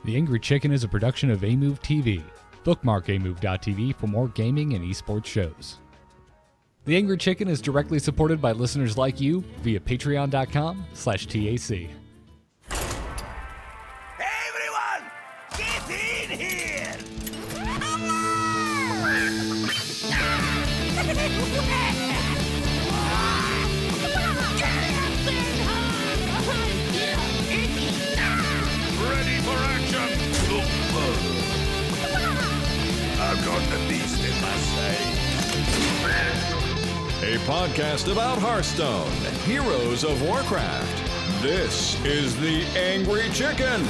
The Angry Chicken is a production of Amove TV. Bookmark amove.tv for more gaming and esports shows. The Angry Chicken is directly supported by listeners like you via patreon.com/TAC. Everyone, get in here! Ready for action! I've got the beast in my sight. A podcast about Hearthstone, Heroes of Warcraft. This is The Angry Chicken.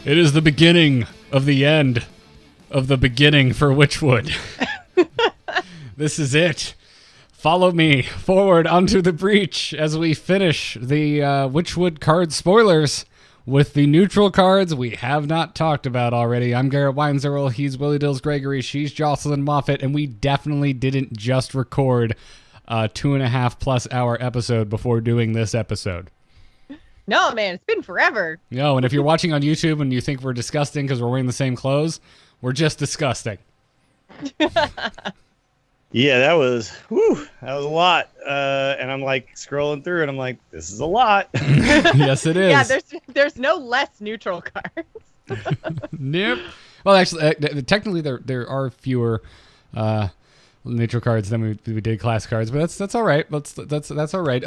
It is the beginning of the end of the beginning for Witchwood. This is it. Follow me forward onto the breach as we finish the Witchwood card spoilers with the neutral cards we have not talked about already. I'm Garrett Weinzerl, he's Willie Dills Gregory, she's Jocelyn Moffat, and we definitely didn't just record a 2.5+ hour episode before doing this episode. No, man, it's been forever. No, and if you're watching on YouTube and you think we're disgusting because we're wearing the same clothes, we're just disgusting. Yeah, that was a lot. And I'm like scrolling through and I'm like, this is a lot. Yes, it is. Yeah, there's no less neutral cards. Nope. Well, actually, technically there are fewer neutral cards than we did class cards, but that's all right. That's all right.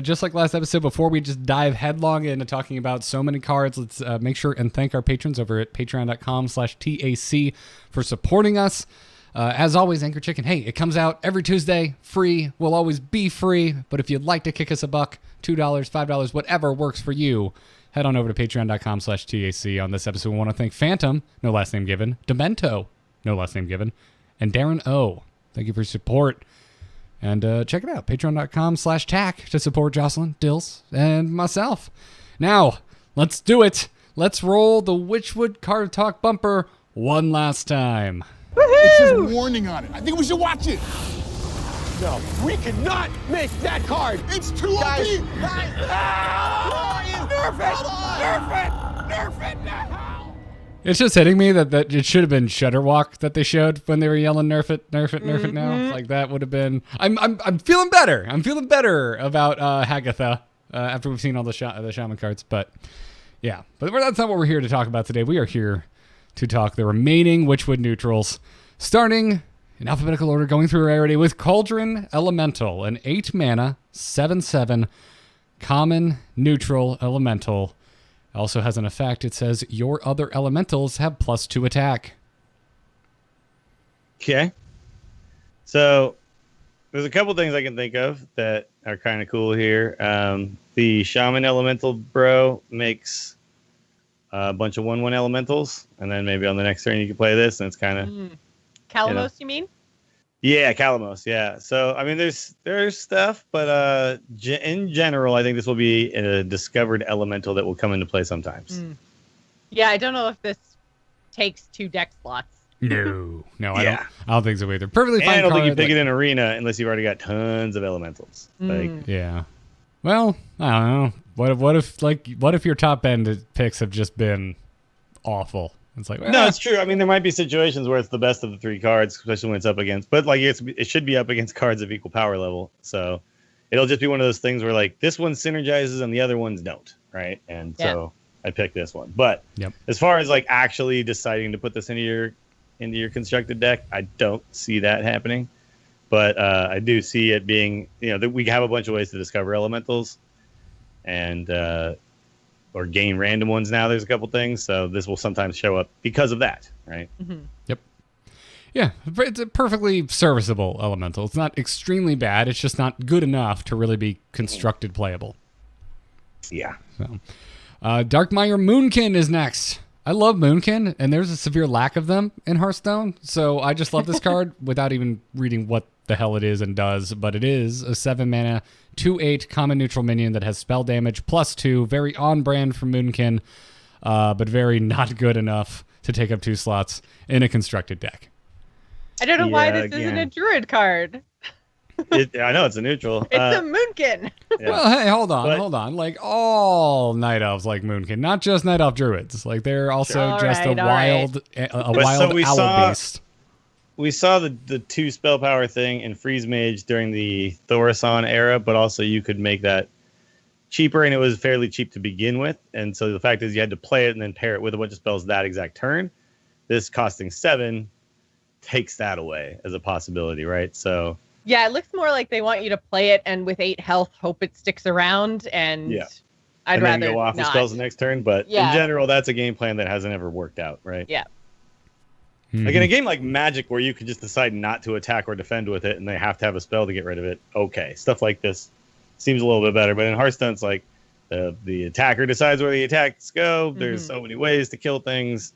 Just like last episode, before we just dive headlong into talking about so many cards, let's make sure and thank our patrons over at patreon.com/TAC for supporting us. As always, Angry Chicken, hey, it comes out every Tuesday, free, will always be free, but if you'd like to kick us $1, $2, $5, whatever works for you, head on over to patreon.com/TAC. On this episode, we want to thank Phantom, no last name given, Demento, no last name given, and Darren O. Thank you for your support. And check it out, patreon.com/TAC to support Jocelyn, Dills, and myself. Now, let's do it. Let's roll the Witchwood Card Talk bumper one last time. It says warning on it. I think we should watch it. No, we cannot miss that card. It's too OP. Guys. Nerf it now. It's just hitting me that it should have been Shudderwalk that they showed when they were yelling nerf it now. Like that would have been. I'm feeling better. I'm feeling better about Hagatha after we've seen all the shaman cards. But yeah, but that's not what we're here to talk about today. We are here to talk the remaining Witchwood neutrals, starting in alphabetical order, going through rarity with Cauldron Elemental, an 8-mana, 7/7 common neutral elemental. Also has an effect. It says your other elementals have +2 attack. Okay. So there's a couple things I can think of that are kind of cool here. The Shaman Elemental Bro makes a bunch of 1/1 elementals, and then maybe on the next turn you can play this, and it's kind of Calamos, you mean? Yeah, Calamos. Yeah. So I mean, there's stuff, but in general, I think this will be a discovered elemental that will come into play sometimes. Yeah, I don't know if this takes 2 deck slots. No, I don't think so either. Perfectly fine. I don't think you card, pick it in arena unless you've already got tons of elementals. Yeah. Well, I don't know. What if your top end picks have just been awful? It's like, no, it's true. I mean, there might be situations where it's the best of the 3 cards, especially when it's up against. But like, it should be up against cards of equal power level. So it'll just be one of those things where like this one synergizes and the other ones don't, right? And so I picked this one. But as far as like actually deciding to put this into your constructed deck, I don't see that happening. But I do see it being, that we have a bunch of ways to discover elementals, and or gain random ones now. There's a couple things, so this will sometimes show up because of that, right? Mm-hmm. Yep. Yeah, it's a perfectly serviceable elemental. It's not extremely bad. It's just not good enough to really be constructed playable. Yeah. So, Darkmire Moonkin is next. I love Moonkin, and there's a severe lack of them in Hearthstone, so I just love this card without even reading what the hell it is and does, but it is a 7-mana, 2/8 common neutral minion that has spell damage +2, very on-brand for Moonkin, but very not good enough to take up 2 slots in a constructed deck. I don't know why this isn't a druid card. I know it's a neutral. It's a Moonkin. Yeah. Well, hey, hold But- on. Like all night elves like Moonkin, not just night elf druids. Like they're also All just right, a all right. wild we owl saw- beast. We saw the 2 spell power thing in Freeze Mage during the Thaurissan era, but also you could make that cheaper, and it was fairly cheap to begin with. And so the fact is you had to play it and then pair it with a bunch of spells that exact turn. This costing 7 takes that away as a possibility, right? So Yeah, it looks more like they want you to play it and with 8 health, hope it sticks around. And Yeah. I'd and rather then go off the not. spells the next turn. But Yeah. in general, that's a game plan that hasn't ever worked out, right? Yeah. Like in a game like Magic, where you could just decide not to attack or defend with it, and they have to have a spell to get rid of it. Okay, stuff like this seems a little bit better. But in Hearthstone, it's like the attacker decides where the attacks go. There's so many ways to kill things.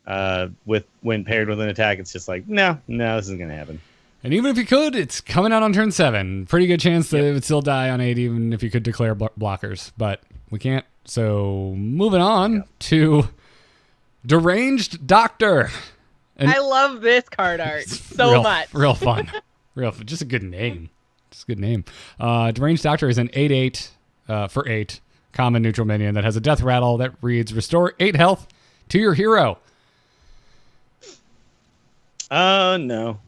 When paired with an attack, it's just like no, this isn't gonna happen. And even if you could, it's coming out on turn 7. Pretty good chance that it would still die on 8, even if you could declare blockers. But we can't. So moving on to Deranged Doctor. And I love this card art so much. Real fun. Just a good name. Just a good name. Deranged Doctor is an 8/8 for 8 common neutral minion that has a death rattle that reads restore 8 health to your hero. No.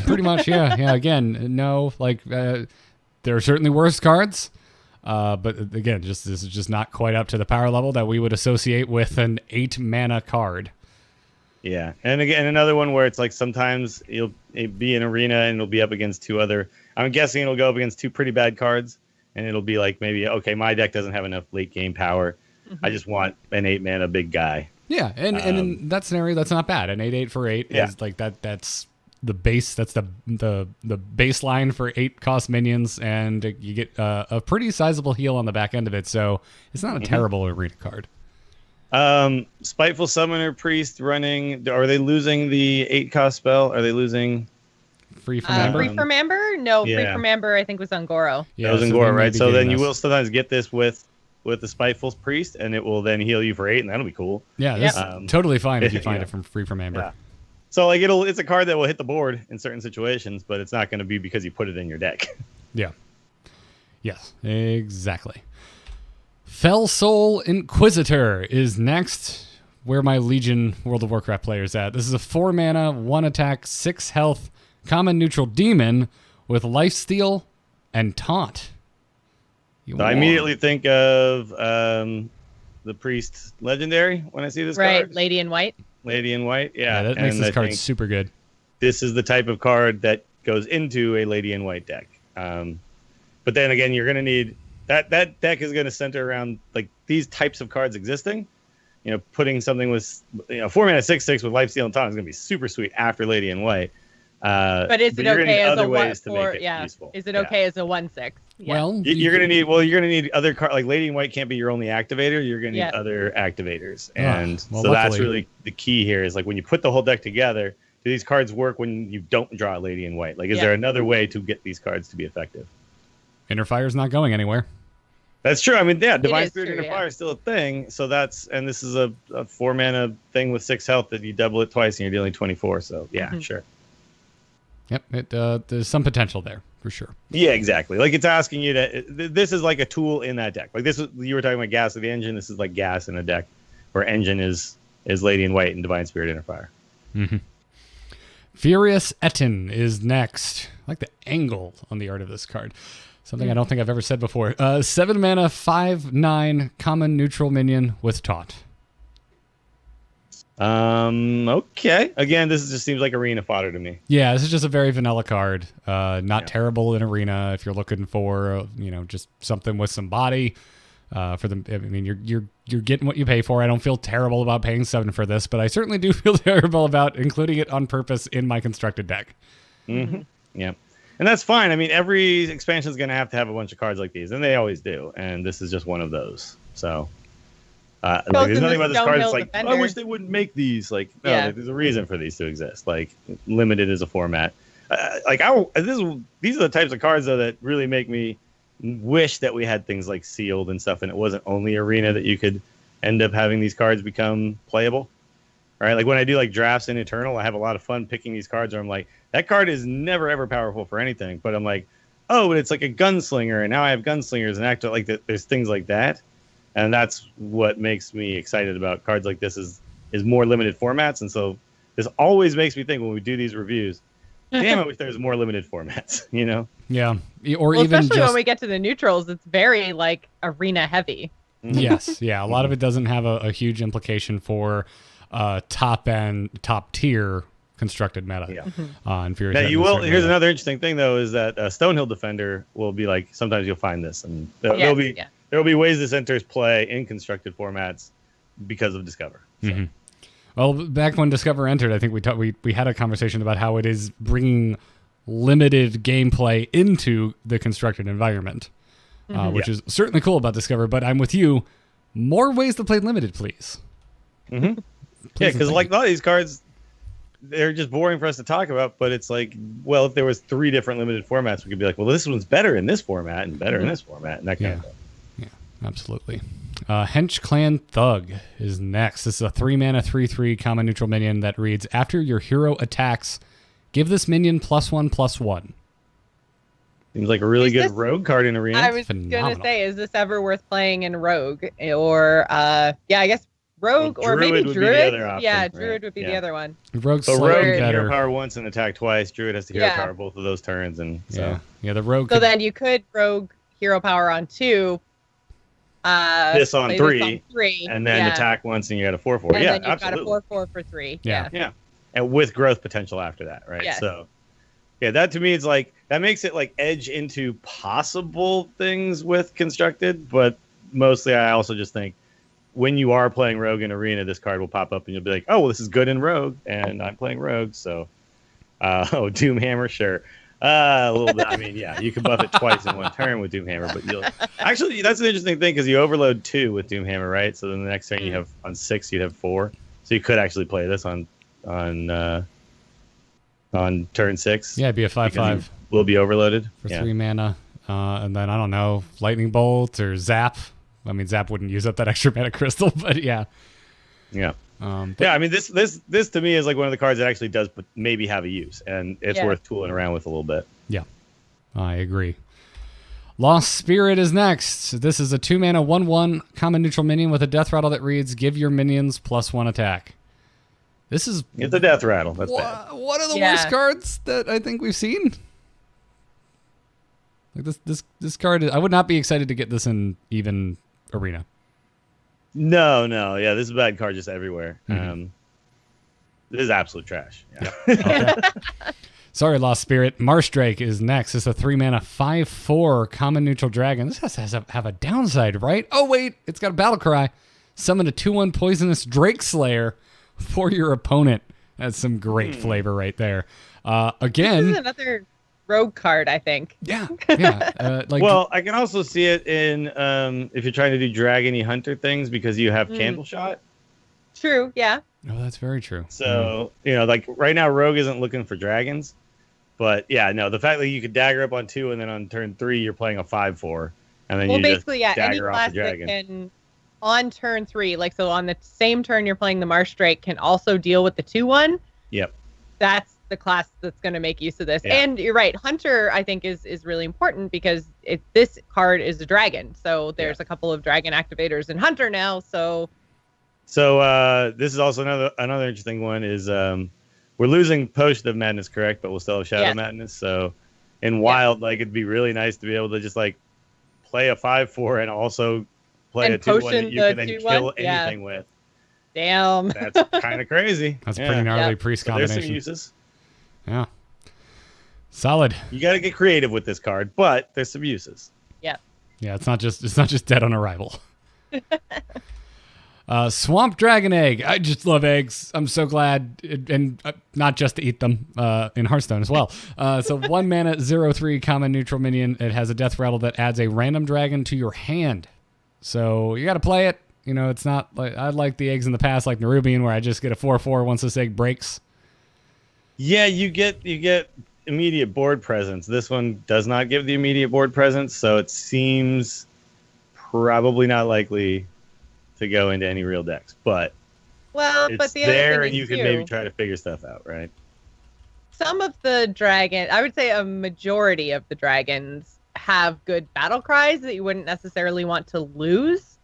Pretty much, yeah. Again, no. Like there are certainly worse cards, but again, this is just not quite up to the power level that we would associate with an 8 mana card. Yeah, and again, another one where it's like sometimes it'll be an arena and it'll be up against 2 other. I'm guessing it'll go up against 2 pretty bad cards, and it'll be like maybe okay, my deck doesn't have enough late game power. I just want an 8 mana big guy. Yeah, and in that scenario, that's not bad. An 8/8 for 8 is like that. That's the base. That's the baseline for 8 cost minions, and you get a pretty sizable heal on the back end of it. So it's not a terrible arena card. Spiteful Summoner Priest running. Are they losing the 8 cost spell? Are they losing? Free from Amber? Free from Amber? No, Yeah. Free from Amber I think was on Goro. Yeah, That was in so Gore, they may right? be So then getting you this. will sometimes get this with the Spiteful Priest, and it will then heal you for 8, and that'll be cool. Yeah, this Yep. is totally fine if you find Yeah. it from Free from Amber. Yeah. So like it's a card that will hit the board in certain situations, but it's not going to be because you put it in your deck. Yeah. Yes, exactly. Fell Soul Inquisitor is next, where my Legion World of Warcraft players at. This is a 4 mana, 1 attack, 6 health, common neutral demon with lifesteal and taunt. So I immediately think of the Priest Legendary when I see this Right, card. Lady in White. Lady in White, Yeah, yeah. that makes and this I card think super good. this is the type of card that goes into a Lady in White deck. But then again, you're going to need that deck is going to center around like these types of cards existing. You know, putting something with 4 mana 6/6 with lifesteal and taunt is going to be super sweet after Lady in White. But is it you're gonna okay need as other a ways to 1/4? make it Yeah. useful. Is it Yeah. okay as a 1/6? Yeah. Well, You're gonna need other cards like Lady in White can't be your only activator. You're gonna need other activators, and well, so that's luckily- really the key here. Is like when you put the whole deck together, do these cards work when you don't draw Lady in White? Like, is Yeah. there another way to get these cards to be effective? Inner Fire's not going anywhere. That's true. I mean, yeah, Divine is Spirit true, Inner yeah. Fire is still a thing. So and this is a 4 mana thing with 6 health that you double it twice and you're dealing 24. So yeah, sure. Yep, there's some potential there for sure. Yeah, exactly. Like it's asking you to. This is like a tool in that deck. Like this is you were talking about gas of the engine. This is like gas in a deck, where engine is Lady in White and Divine Spirit Inner Fire. Furious Aten is next. I like the angle on the art of this card. Something I don't think I've ever said before. 7 mana, 5/9 common neutral minion with taunt. Okay. Again, this just seems like arena fodder to me. Yeah, this is just a very vanilla card. Not terrible in arena if you're looking for just something with some body. For them, I mean, you're getting what you pay for. I don't feel terrible about paying 7 for this, but I certainly do feel terrible about including it on purpose in my constructed deck. Mm-hmm. Yeah, and that's fine. I mean, every expansion is going to have a bunch of cards like these, and they always do. And this is just one of those. So, like, there's nothing about this card that's like, I wish they wouldn't make these. Like, no, Yeah. there's a reason for these to exist. Like, limited as a format. These are the types of cards though that really make me wish that we had things like sealed and stuff, and it wasn't only arena that you could end up having these cards become playable. right? Like when I do like drafts in Eternal, I have a lot of fun picking these cards where I'm like, that card is never ever powerful for anything, but I'm like, oh, but it's like a gunslinger, and now I have gunslingers and act like that. There's things like that, and that's what makes me excited about cards like this is more limited formats, and so this always makes me think when we do these reviews, damn, I wish there was more limited formats, you know? Yeah, or even especially just when we get to the neutrals, it's very like arena heavy. yes, yeah. A lot of it doesn't have a huge implication for top tier constructed meta. Yeah. Inferior. Now Titan you will. constructed Here's meta. another interesting thing though, is that Stonehill Defender will be like sometimes you'll find this, and there will be ways this enters play in constructed formats because of Discover. So. Well, back when Discover entered, I think we had a conversation about how it is bringing limited gameplay into the constructed environment, which is certainly cool about Discover. But I'm with you. More ways to play limited, please. Yeah, because like a lot of these cards, they're just boring for us to talk about. But it's like, well, if there was 3 different limited formats, we could be like, well, this one's better in this format and better in this format, and that kind of thing. Yeah, absolutely. Hench Clan Thug is next. This is a 3-mana 3/3 common neutral minion that reads, after your hero attacks, give this minion +1/+1. Seems like a really good rogue card in Arena. I was gonna say, is this ever worth playing in Rogue? Or I guess Rogue, Well, or maybe Druid would be Druid. the other option, Yeah, right? Druid would be the other one. Rogue's So slightly Rogue better. hero power once and attack twice. Druid has to hero Yeah. power both of those turns, and so Yeah, the Rogue. So could- then you could Rogue hero power on 2. this on play 3, and then attack once, and you got a 4/4. And Yeah, then you've absolutely. got a 4/4 for 3. Yeah. Yeah, and with growth potential after that, right? Yes. So, yeah, that to me is like that makes it like edge into possible things with constructed, but mostly I also just think when you are playing Rogue in Arena, this card will pop up, and you'll be like, oh, well, this is good in Rogue, and I'm playing Rogue, so Doomhammer, sure. A little bit. I mean, yeah, you can buff it twice in one turn with Doomhammer, but you'll actually that's an interesting thing because you overload 2 with Doomhammer, right? So then the next turn you have on 6, you'd have 4, so you could actually play this on turn 6. Yeah, it'd be a 5/5 will be overloaded for 3 mana, and then I don't know, Lightning Bolt or Zap. I mean, Zap wouldn't use up that extra mana crystal, but yeah. Yeah. But Yeah, I mean this to me is like one of the cards that actually does maybe have a use, and it's worth tooling around with a little bit. Yeah, I agree. Lost Spirit is next. This is a 2-mana 1/1 common neutral minion with a death rattle that reads, give your minions +1 attack. This is It's a death rattle. That's bad. one of the worst cards that I think we've seen. Like this card, I would not be excited to get this in even Arena. No, yeah, this is a bad card just everywhere. This is absolute trash. Yeah. Okay. Sorry, Lost Spirit. Marsh Drake is next. It's a 3-mana 5/4 common neutral dragon. This has to have a downside, right? Oh, wait. It's got a battle cry. Summon a 2/1 poisonous Drake Slayer for your opponent. That's some great flavor right there. Again. This is another Rogue card, I think. Yeah. Well, I can also see it in if you're trying to do Dragon-y Hunter things because you have Candle Shot. True, yeah. Oh, that's very true. So, like right now, Rogue isn't looking for dragons. But yeah, no, the fact that you could dagger up on 2 and then on turn 3 you're playing a 5/4, and then you basically, just any dagger off class the that dragon. can on turn 3, like so on the same turn you're playing the Marsh Drake, can also deal with the 2/1. Yep. That's the class that's going to make use of this. Yeah. And you're right, Hunter I think is really important because this card is a dragon. So there's a couple of dragon activators in Hunter now. So this is also another interesting one is we're losing Potion of Madness, correct? But we'll still have Shadow Madness. So in Wild, like it'd be really nice to be able to just like play a 5/4 and also play a 2/1 that you can then 2/1? kill anything with. Damn. That's kind of crazy. That's pretty gnarly priest So there's combination. some uses. Yeah. Solid. You got to get creative with this card, but there's some uses. Yeah. Yeah, it's not just dead on arrival. Swamp Dragon Egg. I just love eggs. I'm so glad, and not just to eat them in Hearthstone as well. So 1 mana 0/3 common neutral minion. It has a death rattle that adds a random dragon to your hand. So you got to play it. It's not like I like the eggs in the past, like Nerubian, where I just get a 4/4 once this egg breaks. Yeah, you get immediate board presence. This one does not give the immediate board presence, so it seems probably not likely to go into any real decks. But Well, it's but the there, other and thing you is can too, maybe try to figure stuff out, right? some of the dragon, I would say a majority of the dragons have good battle cries that you wouldn't necessarily want to lose.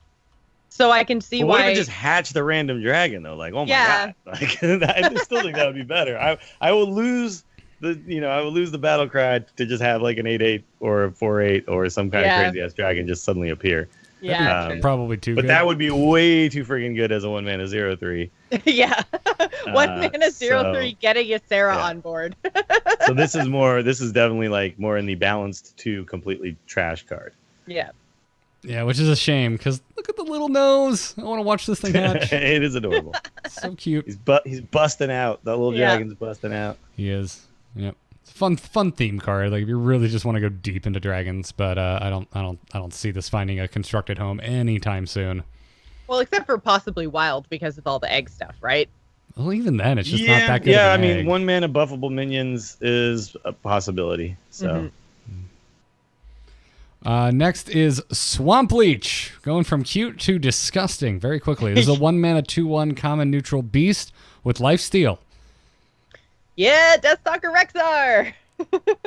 So I can see But what why. if it just hatched the random dragon though? Like, oh my Yeah. god! Like, I still think that would be better. I will lose the battle cry to just have like an 8/8 or a 4/8 or some kind of crazy ass dragon just suddenly appear. Yeah. That'd be probably too But good. that would be way too freaking good as a 1-mana 0/3. Yeah. 1-mana 0/3 getting a Sarah yeah. on board. So this is definitely like more in the balanced to completely trash card. Yeah. Yeah, which is a shame because look at the little nose. I want to watch this thing hatch. It is adorable. So cute. He's busting out. The little dragon's busting out. He is. Yep. It's a fun theme card. Like if you really just want to go deep into dragons, but I don't see this finding a constructed home anytime soon. Well, except for possibly wild because of all the egg stuff, right? Well, even then, it's just not that good. Yeah, of an egg. 1-mana buffable minions is a possibility. So. Next is Swamp Leech, going from cute to disgusting very quickly. This is a 1-mana 2/1 common neutral beast with lifesteal. Yeah, Deathstalker Rexar.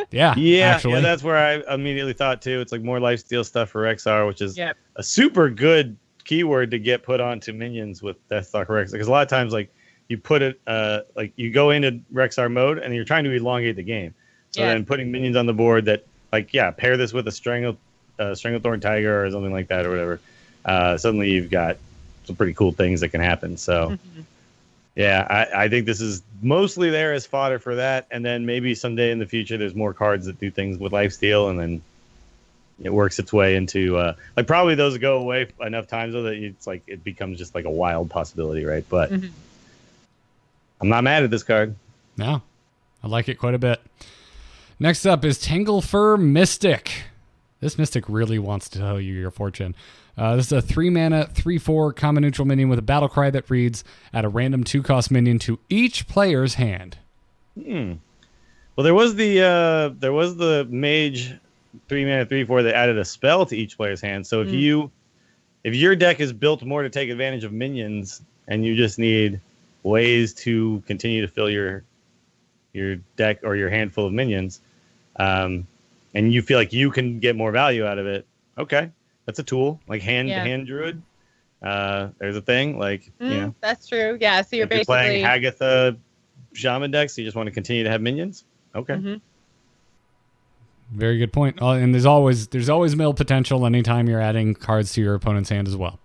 Yeah, actually. Yeah, that's where I immediately thought too. It's like more lifesteal stuff for Rexar, which is Yep. a super good keyword to get put onto minions with Deathstalker Rexar. Because a lot of times, like you put it, like you go into Rexar mode and you're trying to elongate the game. So then putting minions on the board that, like, pair this with a Stranglethorn Tiger or something like that or whatever. Suddenly you've got some pretty cool things that can happen. So. Yeah, I think this is mostly there as fodder for that, and then maybe someday in the future there's more cards that do things with lifesteal, and then it works its way into like probably those go away enough times though that it's like it becomes just like a wild possibility, right? But I'm not mad at this card. No, I like it quite a bit. Next up is Tingle Fer Mystic. This Mystic really wants to tell you your fortune. This is a 3-mana 3/4 common neutral minion with a battle cry that reads, add a random 2-cost minion to each player's hand. Well, there was the mage 3-mana 3/4 that added a spell to each player's hand. So if your deck is built more to take advantage of minions and you just need ways to continue to fill your deck or your handful of minions, and you feel like you can get more value out of it, okay. That's a tool, like hand druid. There's a thing, like that's true. Yeah, so you're basically playing Hagatha shaman decks. So you just want to continue to have minions. Okay, Very good point. And there's always mill potential anytime you're adding cards to your opponent's hand as well.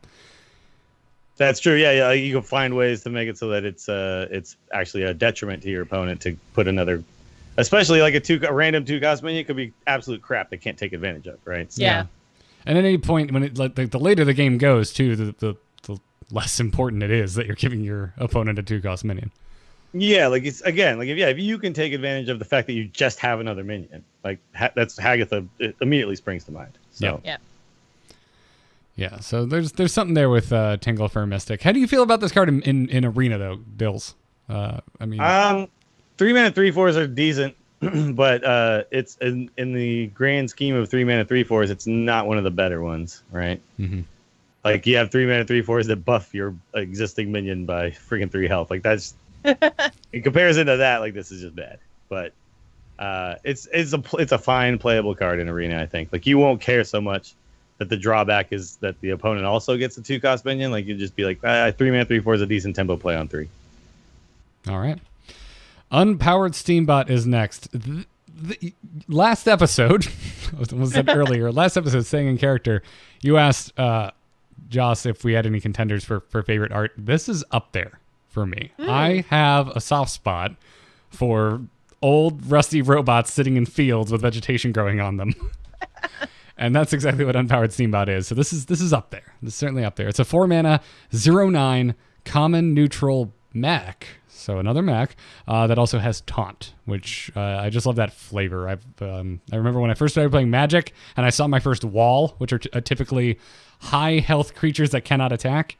that's true. Yeah. You can find ways to make it so that it's actually a detriment to your opponent to put another, especially like a random 2-cost minion could be absolute crap they can't take advantage of, right? So, yeah. And at any point, when the later the game goes, too, the less important it is that you're giving your opponent a 2-cost minion. Yeah, like it's again, like if you can take advantage of the fact that you just have another minion, like that's Hagatha, it immediately springs to mind. So Yeah. So there's something there with Tingle Fer Mystic. How do you feel about this card in Arena though, Dills? 3-mana 3/4s are decent. But it's in the grand scheme of 3-mana 3/4s, it's not one of the better ones, right? Like you have 3-mana 3/4s that buff your existing minion by freaking 3 health. Like that's in comparison to that, like this is just bad. But it's a fine playable card in Arena, I think. Like you won't care so much that the drawback is that the opponent also gets a 2-cost minion. Like you'd just be like, 3-mana 3/4 is a decent tempo play on 3. All right. Unpowered Steambot is next. The last episode, was said earlier, last episode, saying in character, you asked Joss if we had any contenders for favorite art. This is up there for me. I have a soft spot for old rusty robots sitting in fields with vegetation growing on them. And that's exactly what Unpowered Steambot is. So this is up there. This is certainly up there. It's a 4-mana 0/9 common neutral mech. So another mech that also has taunt, which I just love that flavor. I remember when I first started playing Magic and I saw my first wall, which are typically high health creatures that cannot attack.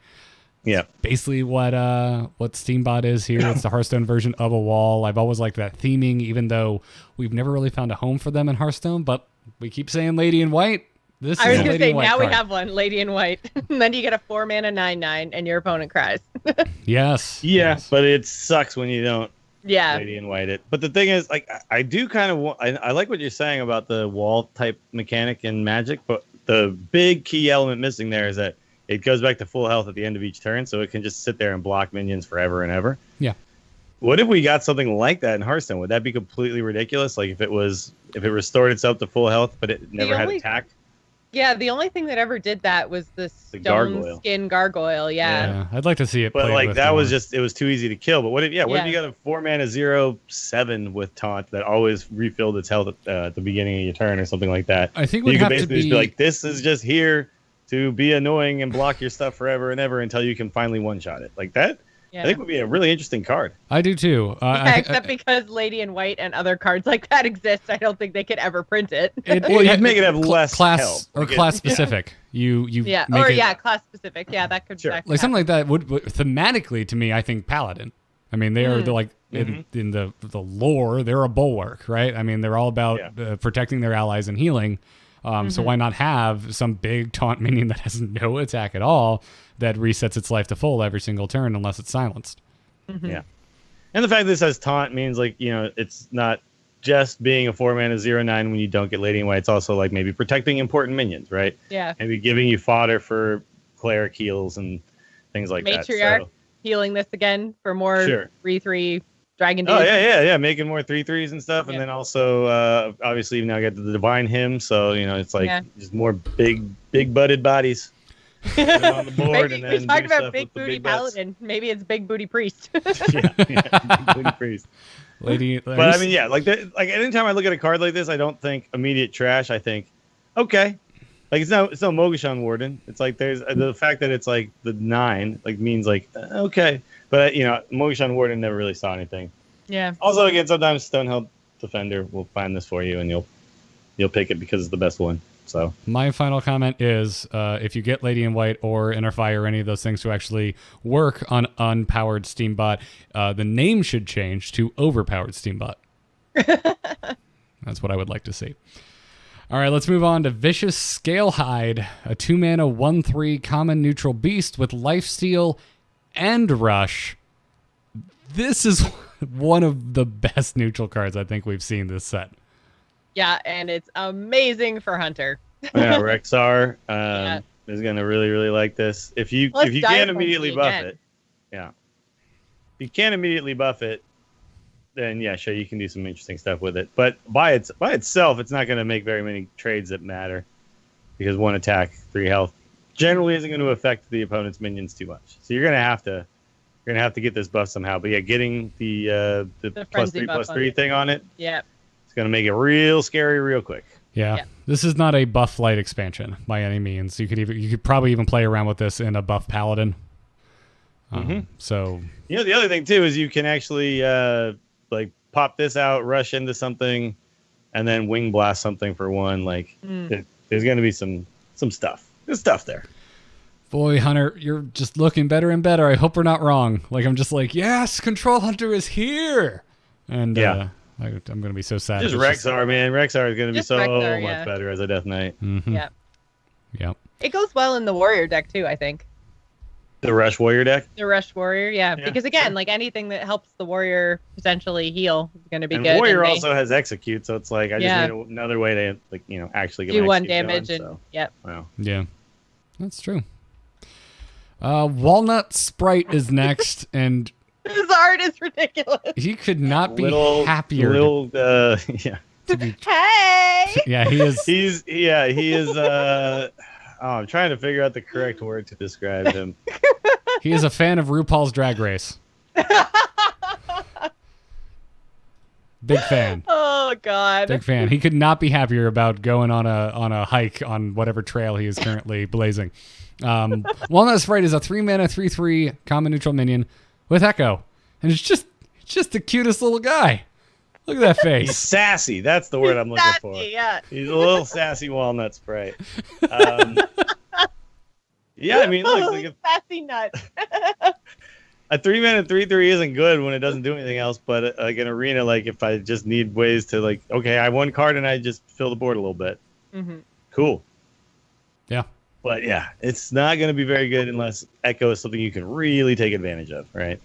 Yeah. Basically what Steambot is here. It's the Hearthstone version of a wall. I've always liked that theming, even though we've never really found a home for them in Hearthstone, but we keep saying Lady in White. I was going to say, now we have one, Lady in White. And then you get a 4-mana 9/9 and your opponent cries. Yes. Yeah, Yes. but it sucks when you don't Yeah. lady and white it. But the thing is, like, I do kind of I like what you're saying about the wall type mechanic in Magic, but the big key element missing there is that it goes back to full health at the end of each turn, so it can just sit there and block minions forever and ever. Yeah. What if we got something like that in Hearthstone? Would that be completely ridiculous? Like if it restored itself to full health, but it never had attack? Yeah, the only thing that ever did that was the stone gargoyle. skin gargoyle. Yeah. I'd like to see it. But played like with that more. was just, it was too easy to kill. But what if Yeah. you got a 4-mana 0/7 with taunt that always refilled its health at the beginning of your turn or something like that? I think you would could have to basically be just be like, this is just here to be annoying and block your stuff forever and ever until you can finally one-shot it. Like that, Yeah. I think would be a really interesting card. I do too. Except because Lady in White and other cards like that exist, I don't think they could ever print it. Well, you'd make it have less class help. or Like it- class specific. You yeah, make or it, class specific. Yeah, that could Sure. that could like something happen. like that would thematically to me. I think Paladin. I mean, they are like in the lore, they're a bulwark, right? I mean, they're all about protecting their allies and healing. So why not have some big taunt minion that has no attack at all that resets its life to full every single turn unless it's silenced? Yeah. And the fact that this has taunt means, like, you know, it's not just being a 4-mana 0/9 when you don't get Lady in White. It's also like maybe protecting important minions, right? Yeah. Maybe giving you fodder for cleric heals and things like that. Matriarch So, healing this again for more Sure. 3/3 dragon oh, dudes. yeah. Making more 3/3s and stuff. And then also, obviously, you now get the Divine Hymn. So, you know, it's like just more big butted bodies. Put them on the board Maybe and we then talked do about stuff big with the booty big butts. paladin. Maybe it's big booty priest. yeah, big booty priest. Lady, But I mean, yeah, like anytime I look at a card like this, I don't think immediate trash. I think, okay, like it's no Mogashan Warden. It's like there's the fact that it's like the 9 like means like okay, but you know, Mogashan Warden never really saw anything. Yeah. Also, again, sometimes Stonehill Defender will find this for you, and you'll pick it because it's the best one. So my final comment is if you get Lady in White or Inner Fire or any of those things to actually work on Unpowered Steambot, the name should change to Overpowered Steambot. That's what I would like to see. All right, let's move on to Vicious Scalehide, a 2-mana 1/3 common neutral beast with lifesteal and rush. This is one of the best neutral cards I think we've seen this set. Yeah, and it's amazing for Hunter. yeah, Rexar Yeah. is gonna really like this. If you Let's dive can't into immediately it buff again. it, yeah. If you can't immediately buff it, then yeah, sure, you can do some interesting stuff with it. But by itself, it's not going to make very many trades that matter because 1 attack, 3 health generally isn't going to affect the opponent's minions too much. So you're going to have to get this buff somehow. But yeah, getting the frenzy buff on +3/+3 it. thing on it, Yeah. it's going to make it real scary real quick. Yeah. This is not a buff light expansion by any means. You could probably even play around with this in a buff paladin. So You know, the other thing too is you can actually like pop this out, rush into something, and then wing blast something for 1. Like there's going to be some stuff. There's stuff there. boy, Hunter, you're just looking better and better. I hope we're not wrong. Like I'm just like, yes, Control Hunter is here. And I'm going to be so sad. Just It's Rexar, man. Rexar is going to be Just so Rexar, much better as a Death Knight. Yeah. Yep. It goes well in the warrior deck too, I think. The Rush Warrior deck. The Rush Warrior, yeah. Yeah, Because again, like anything that helps the warrior potentially heal is going to be And good. Warrior and they also has Execute, so it's like I just need another way to actually get do my 1 execute damage going, and so, yep. wow. Yeah. That's true. Walnut Sprite is next, and His art is ridiculous. he could not be Little happier. yeah. Hey. Yeah, he is. He is I'm trying to figure out the correct word to describe him. He is a fan of RuPaul's Drag Race. Big fan. Oh God. Big fan. He could not be happier about going on a hike on whatever trail he is currently blazing. Walnut Sprite is a 3-mana 3/3 common neutral minion with Echo, and it's just the cutest little guy. Look at that He's face. sassy. That's the word I'm looking for. Sassy, yeah. He's a little sassy walnut sprite. Yeah, I mean, look, like Sassy nut. a 3-mana 3/3 isn't good when it doesn't do anything else. But like an arena, like if I just need ways to okay, I have 1 card and I just fill the board a little bit. Mm-hmm. Cool. Yeah. But yeah, it's not going to be very good unless Echo is something you can really take advantage of, right?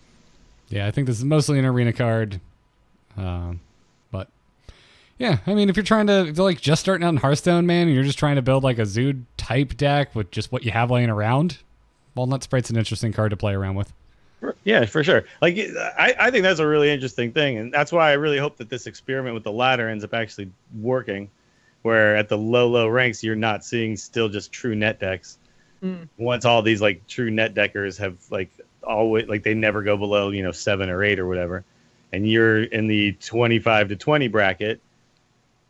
Yeah, I think this is mostly an arena card. But yeah, I mean, if you're like just starting out in Hearthstone, man, and you're just trying to build like a Zood type deck with just what you have laying around, Walnut Sprite's an interesting card to play around with. Yeah, for sure. Like, I think that's a really interesting thing, and that's why I really hope that this experiment with the ladder ends up actually working, where at the low ranks you're not seeing still just true net decks. Once all these like true net deckers have like always like they never go below 7 or 8 or whatever, and you're in the 25 to 20 bracket,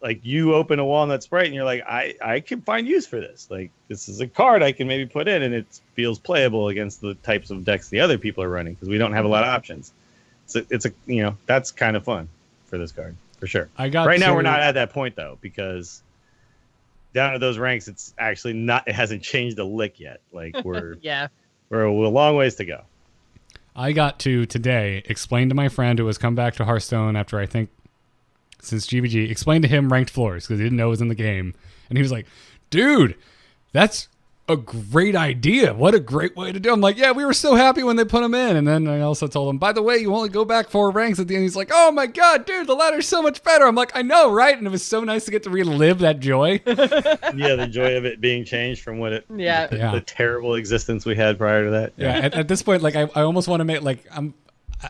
like you open a Walnut Sprite and you're like, I can find use for this. Like, this is a card I can maybe put in, and it feels playable against the types of decks the other people are running, because we don't have a lot of options. So it's that's kind of fun for this card for sure. Right now we're not at that point though, because down to those ranks, it's actually not. It hasn't changed a lick yet. Like we're we're a long ways to go. I got to today explain to my friend who has come back to Hearthstone after I think since GVG, explain to him ranked floors because he didn't know it was in the game. And he was like, dude, that's a great idea. What a great way to do it. I'm like, yeah, we were so happy when they put them in. And then I also told him, by the way, you only go back 4 ranks at the end. He's like, oh my God, dude, the ladder's so much better. I'm like, I know, right? And it was so nice to get to relive that joy. Yeah, the joy of it being changed from what it, the terrible existence we had prior to that. Yeah, at this point, like, I almost want to make, like,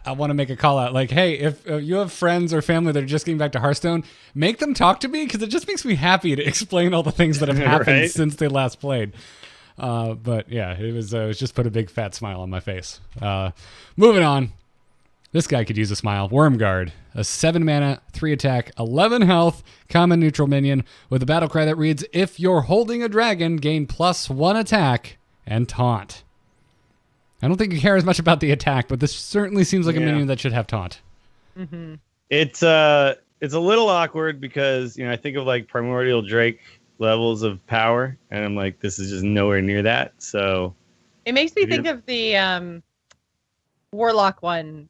I want to make a call out. Like, hey, if you have friends or family that are just getting back to Hearthstone, make them talk to me because it just makes me happy to explain all the things that have happened since they last played. But yeah, it was just put a big fat smile on my face. Moving on. This guy could use a smile. Wormguard, a 7 mana, 3 attack, 11 health, common neutral minion with a battle cry that reads, if you're holding a dragon, gain +1 attack and taunt. I don't think you care as much about the attack, but this certainly seems like a minion that should have taunt. Mm-hmm. It's a little awkward because I think of like Primordial Drake levels of power, and I'm like, this is just nowhere near that. So it makes me think of the Warlock one,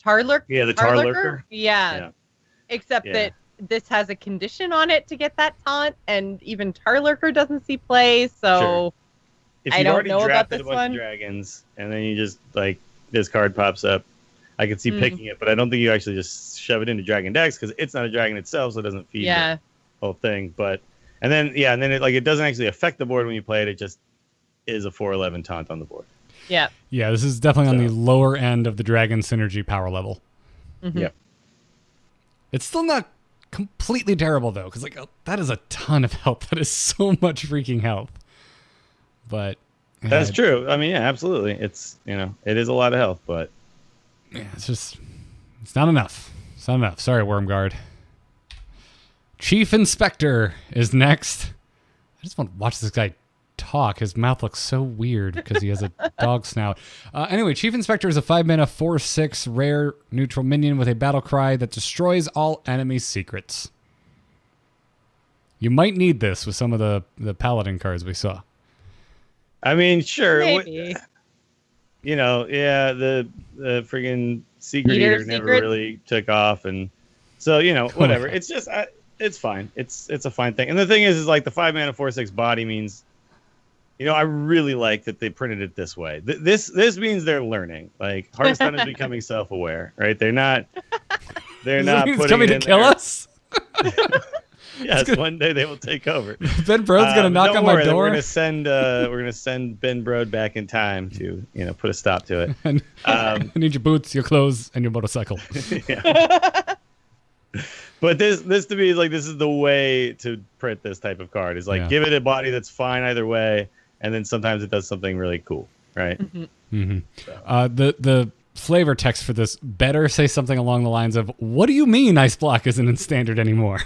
Tarlurker. Yeah, the Tarlurker. Yeah. Except that this has a condition on it to get that taunt, and even Tarlurker doesn't see play. So. Sure. If you've already drafted a bunch of dragons, and then you just, like, this card pops up, I could see picking it, but I don't think you actually just shove it into dragon decks, because it's not a dragon itself, so it doesn't feed the whole thing. But, and then it doesn't actually affect the board when you play it, it just is a 4/11 taunt on the board. Yeah. Yeah, this is definitely on the lower end of the dragon synergy power level. Mm-hmm. Yep. It's still not completely terrible, though, because, like, that is a ton of health. That is so much freaking health. But that's true. I mean, yeah, absolutely. It's it is a lot of health, but it's not enough. It's not enough. Sorry, Wormguard. Chief Inspector is next. I just want to watch this guy talk. His mouth looks so weird because he has a dog snout. Anyway, Chief Inspector is a 5 mana 4/6 rare neutral minion with a battle cry that destroys all enemy secrets. You might need this with some of the paladin cards we saw. I mean, sure. Maybe. The friggin' Secret Eater never really took off, and so whatever. It's just it's fine. It's a fine thing. And the thing is like the 5 mana 4/6 body means, I really like that they printed it this way. This means they're learning. Like Hearthstone is becoming self-aware, right? They're not putting coming it to kill us. Yes, one day they will take over. Ben Brode's gonna knock on my door. We're gonna send Ben Brode back in time to put a stop to it. I need your boots, your clothes, and your motorcycle. But this to me is like, this is the way to print this type of card. Is like, give it a body that's fine either way, and then sometimes it does something really cool, right? Mm-hmm. Mm-hmm. So. The flavor text for this better say something along the lines of, "What do you mean Ice Block isn't in standard anymore?"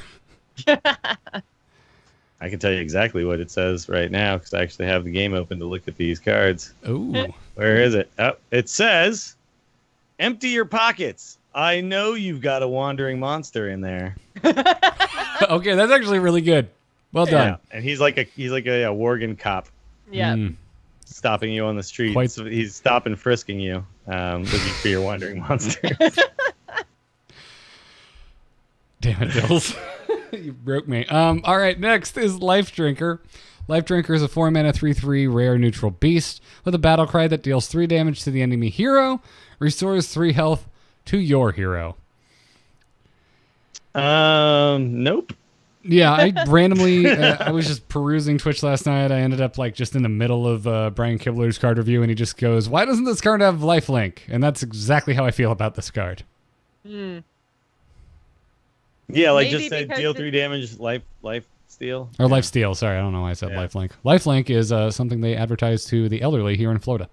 I can tell you exactly what it says right now because I actually have the game open to look at these cards. Ooh. Where is it? Oh, it says, empty your pockets. I know you've got a wandering monster in there. Okay, that's actually really good. Well done. Yeah. And he's like a Worgen cop. Yeah. Stopping you on the street. So he's stopping frisking you looking for your wandering monster. Damn it, Bills. You broke me. All right, next is Lifedrinker. Lifedrinker is a 4-mana 3/3 rare neutral beast with a battle cry that deals 3 damage to the enemy hero, restores 3 health to your hero. Nope. Yeah, I randomly, I was just perusing Twitch last night. I ended up like just in the middle of Brian Kibler's card review, and he just goes, "Why doesn't this card have lifelink?" And that's exactly how I feel about this card. Yeah, like Maybe just say because deal 3 damage, life steal. Or life steal. Sorry, I don't know why I said lifelink. Lifelink is something they advertise to the elderly here in Florida.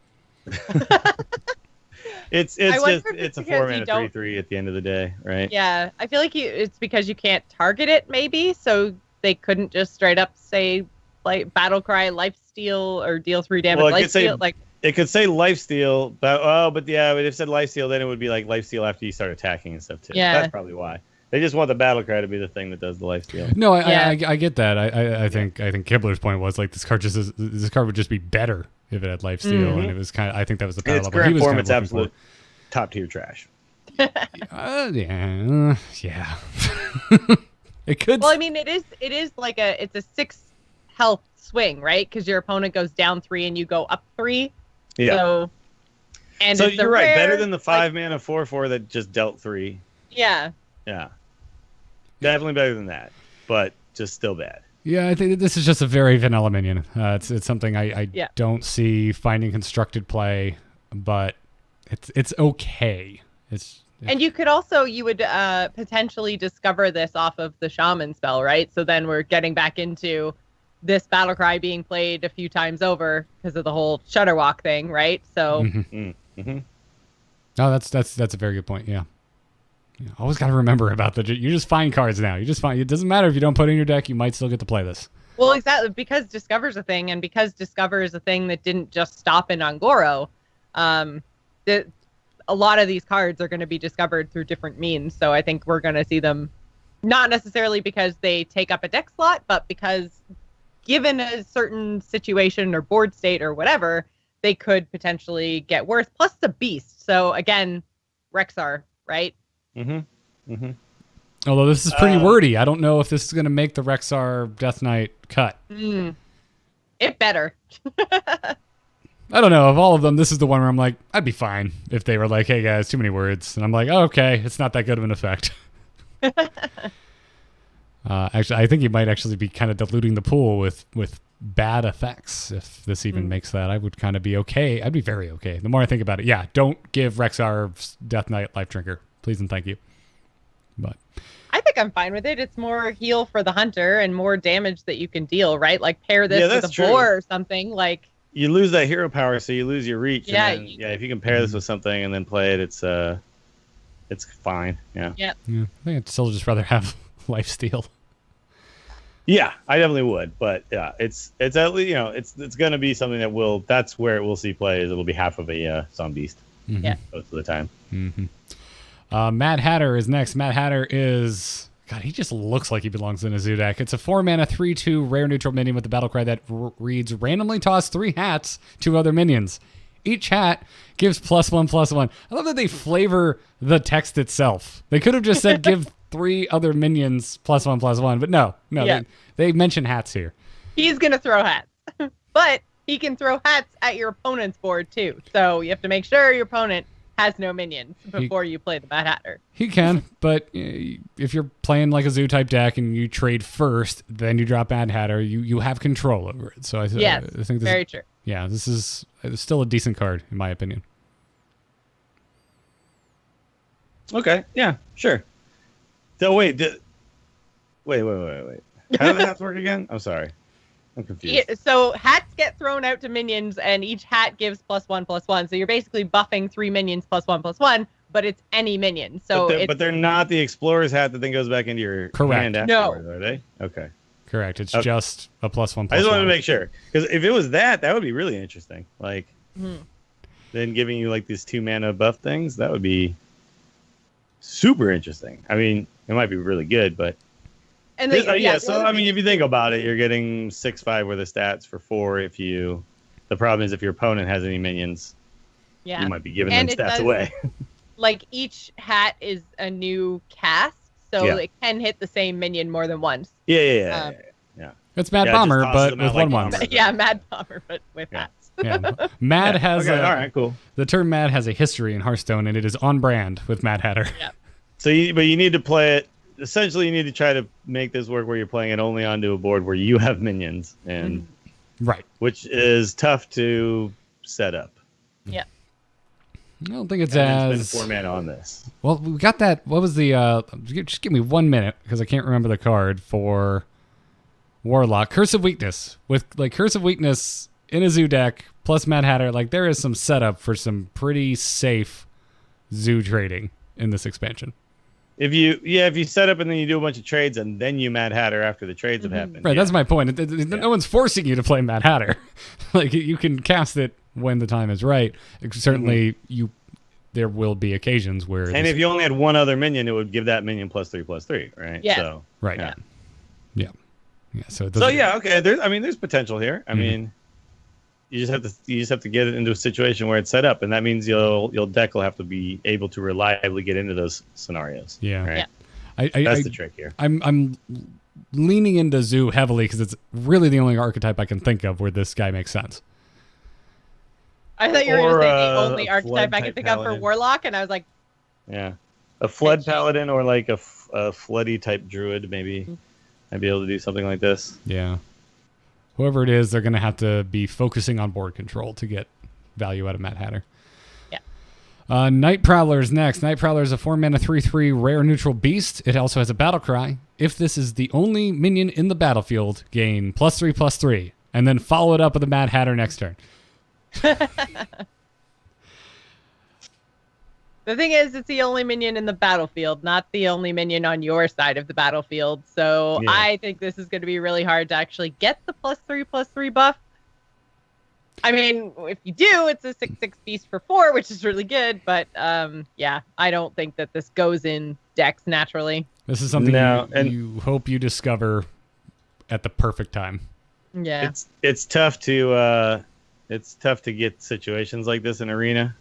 It's I wonder just if it's a because 4-mana you don't- 3/3 at the end of the day, right? Yeah, I feel like it's because you can't target it, maybe, so they couldn't just straight up say like battle cry, life steal, or deal 3 damage. Well, it life could say- steal, like It could say life steal, but if it said life steal, then it would be like life steal after you start attacking and stuff too. Yeah. That's probably why. They just want the battle cry to be the thing that does the life steal. No, Yeah. I get that. I think Kibler's point was like this card would just be better if it had life steal, and it was kind of. I think that was the power Its level he current was form, kind it's of looking absolute top tier trash. yeah. It could. well, I mean, it is like it's a 6 health swing, right? Because your opponent goes down 3 and you go up 3. Yeah. So So it's a you're right. rare, Better than the 5 like, mana 4/4 that just dealt 3. Yeah. Yeah. Definitely better than that, but just still bad. Yeah, I think that this is just a very vanilla minion. It's something I Yeah. don't see finding constructed play, but it's okay. And you would potentially discover this off of the shaman spell, right? So then we're getting back into this battle cry being played a few times over because of the whole Shudderwalk thing, right? So Mm-hmm. No, that's a very good point. Yeah. Always got to remember about you just find cards now. You just find, it doesn't matter if you don't put it in your deck, you might still get to play this. well, exactly, because Discover's a thing, and because Discover is a thing that didn't just stop in Ongoro, a lot of these cards are going to be discovered through different means. So I think we're going to see them not necessarily because they take up a deck slot, but because given a certain situation or board state or whatever, they could potentially get worse. Plus the beast. So again, Rexar, right? Although this is pretty wordy. I don't know if this is going to make the Rexar Death Knight cut. It better. I don't know. Of all of them, this is the one where I'm like, I'd be fine if they were like, hey guys, too many words. And I'm like, oh, okay, it's not that good of an effect. Actually, I think you might actually be kind of diluting the pool with bad effects. If this even makes that, I would kind of be okay. I'd be very okay. The more I think about it, yeah, don't give Rexar Death Knight Lifedrinker. Please and thank you. But I think I'm fine with it. It's more heal for the hunter and more damage that you can deal, right? Like pair this with that's a boar true. or something. Like You lose that hero power, so you lose your reach. Yeah, And then, if you can pair this with something and then play it, it's fine. Yeah. yeah, I think I'd still just rather have Lifesteal. Yeah, I definitely would, but yeah, it's at least it's going to be something that's where it will see play. Is it'll be half of a Beast. Yeah. Most of the time. Mad Hatter is next. Mad Hatter is... God, he just looks like he belongs in a zoo deck. It's a 4-mana 3/2 rare neutral minion with the battle cry that reads, randomly toss 3 hats to other minions. Each hat gives +1/+1. I love that they flavor the text itself. They could have just said give 3 other minions +1/+1, but no, Yeah. they mention hats here. he's gonna throw hats, but he can throw hats at your opponent's board too. So you have to make sure your opponent has no minions before you play the Mad Hatter. He can, but if you're playing like a zoo type deck and you trade first, then you drop Mad Hatter, you have control over it. So I think this, very true. Yeah, this is still a decent card in my opinion. Okay. Yeah. Sure. So wait. Wait. How do the hats work again? I'm sorry. I'm confused. Yeah, so hats get thrown out to minions, and each hat gives +1/+1. So you're basically buffing 3 minions +1/+1, but it's any minion. So but they're not the explorer's hat that then goes back into your Correct. hand afterwards, are they? Okay. Correct. It's Okay. just a +1/+1. I just wanted to make sure, because if it was that would be really interesting. Like, then giving you like these 2 mana buff things, that would be super interesting. I mean, it might be really good, but and so I mean, if you think about it, you're getting 6/5 worth of stats for 4. The problem is if your opponent has any minions, yeah, you might be giving And them it stats does- away. like each hat is a new cast, so Yeah. it can hit the same minion more than once. Yeah. It's Mad Yeah, it just Bomber, tosses but them with out like 1/1s. Bomber. Yeah, Mad Bomber, but with Yeah. hats. Yeah. Mad has Okay, a, all right, cool. the term Mad has a history in Hearthstone, and it is on brand with Mad Hatter. Yeah. So, but you need to play it. Essentially, you need to try to make this work where you're playing it only onto a board where you have minions, and Right. which is tough to set up. Yeah. I don't think it's And as spend 4 mana on this. well. We got that. What was the? Just give me 1 minute because I can't remember the card for Warlock. Curse of Weakness with like Curse of Weakness in a zoo deck plus Mad Hatter. Like there is some setup for some pretty safe zoo trading in this expansion. If you set up and then you do a bunch of trades and then you Mad Hatter after the trades have happened. Right, yeah. that's my point. No one's forcing you to play Mad Hatter. Like you can cast it when the time is right. Certainly, there will be occasions where. And if you only had one other minion, it would give that minion +3/+3, right? Yeah. So, right, yeah. yeah. So it So doesn't- yeah, okay. There's potential here. I mean, you just have to get it into a situation where it's set up, and that means your deck will have to be able to reliably get into those scenarios. Yeah. Right. Yeah. That's the trick here. I'm leaning into Zoo heavily because it's really the only archetype I can think of where this guy makes sense. I thought you were going Or, to say the only a archetype I flood could type think of for paladin. Warlock, and I was like, Yeah, a flood Hench. paladin or like a floody type druid maybe. I'd be able to do something like this. Yeah. Whoever it is, they're going to have to be focusing on board control to get value out of Mad Hatter. Yeah. Night Prowler is next. Night Prowler is a 4-mana 3/3 rare neutral beast. It also has a battle cry. If this is the only minion in the battlefield, gain +3/+3, and then follow it up with a Mad Hatter next turn. the thing is, it's the only minion in the battlefield, not the only minion on your side of the battlefield. So Yeah. I think this is going to be really hard to actually get the +3/+3 buff. I mean, if you do, it's a 6/6 beast for 4, which is really good. But yeah, I don't think that this goes in decks naturally. This is something No, and- you hope you discover at the perfect time. Yeah. It's tough to get situations like this in Arena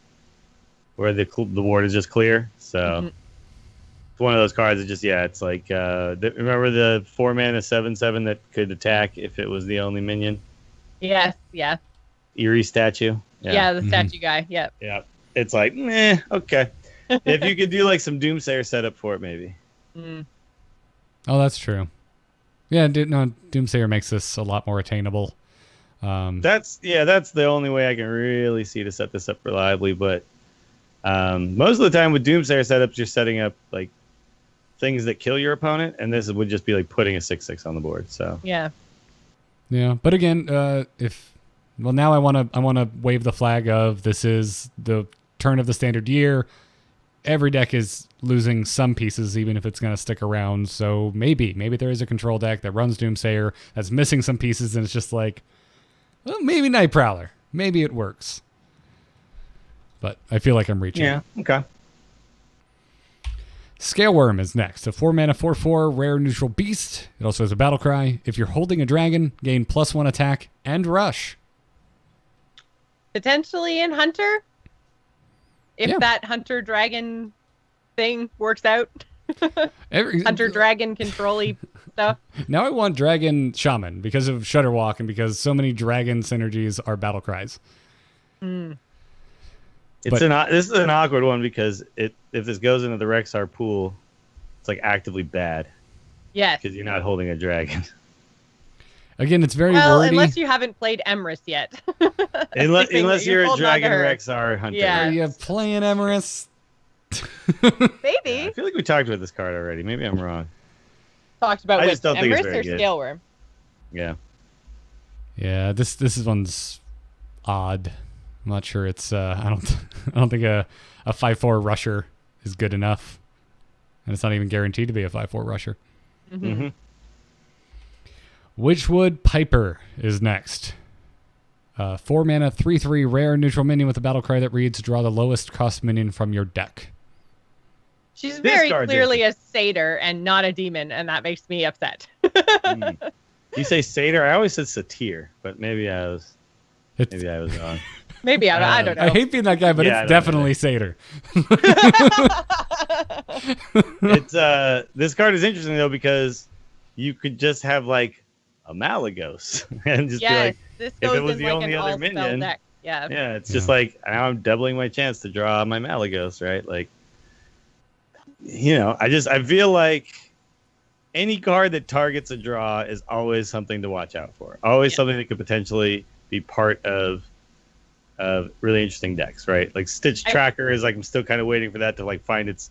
where the board is just clear. So it's one of those cards that just it's like remember the 4-mana 7/7 that could attack if it was the only minion? Yes. Yeah. Eerie statue. Yeah. The statue guy. Yeah. Yeah. It's like, okay. If you could do like some Doomsayer setup for it, maybe. Oh, that's true. Yeah, Doomsayer makes this a lot more attainable. That's the only way I can really see to set this up reliably. But most of the time with Doomsayer setups, you're setting up like things that kill your opponent, and this would just be like putting a 6/6 on the board. So Yeah. Yeah, but again, now I want to wave the flag of this is the turn of the standard year. Every deck is losing some pieces, even if it's going to stick around. So maybe there is a control deck that runs Doomsayer that's missing some pieces, and it's just like, well, maybe Night Prowler, maybe it works. But I feel like I'm reaching. yeah, okay. Scaleworm is next. A 4-mana 4/4 rare neutral beast. It also has a battle cry. If you're holding a dragon, gain +1 attack and rush. Potentially in Hunter, if Yeah. that Hunter Dragon thing works out. Every, Hunter Dragon control-y stuff. Now I want Dragon Shaman because of Shudderwalk and because so many dragon synergies are battle cries. This is an awkward one because if this goes into the Rexar pool, it's like actively bad Yes. because you're not holding a dragon. Again, it's very Well, wordy. unless you haven't played Emrys yet. Unless you're a holding on to dragon her. Rexar hunter. Yeah. Are you playing Emrys? Maybe. I feel like we talked about this card already. Maybe I'm wrong. Talked about I with just don't think it's Emrys very or good. Scaleworm. Yeah. Yeah, this one's odd. I'm not sure it's. I don't think a 5/4 rusher is good enough, and it's not even guaranteed to be a 5/4 rusher. Mm-hmm. Witchwood Piper is next. 4-mana 3/3 rare neutral minion with a battle cry that reads: draw the lowest cost minion from your deck. She's This very card's clearly a satyr and not a demon, and that makes me upset. You say satyr? I always said satyr, but maybe I was It's- wrong. Maybe I don't know. I hate being that guy, but Yeah, I it's don't definitely Satyr. It's this card is interesting though because you could just have like a Malagos and just be Yes, like, this if goes it was in the like only an other all spell minion, deck. Yeah. yeah, it's just like now I'm doubling my chance to draw my Malagos, right? Like, I feel like any card that targets a draw is always something to watch out for. Always something that could potentially be part of really interesting decks, right? Like Stitch Tracker is like I'm still kind of waiting for that to like find its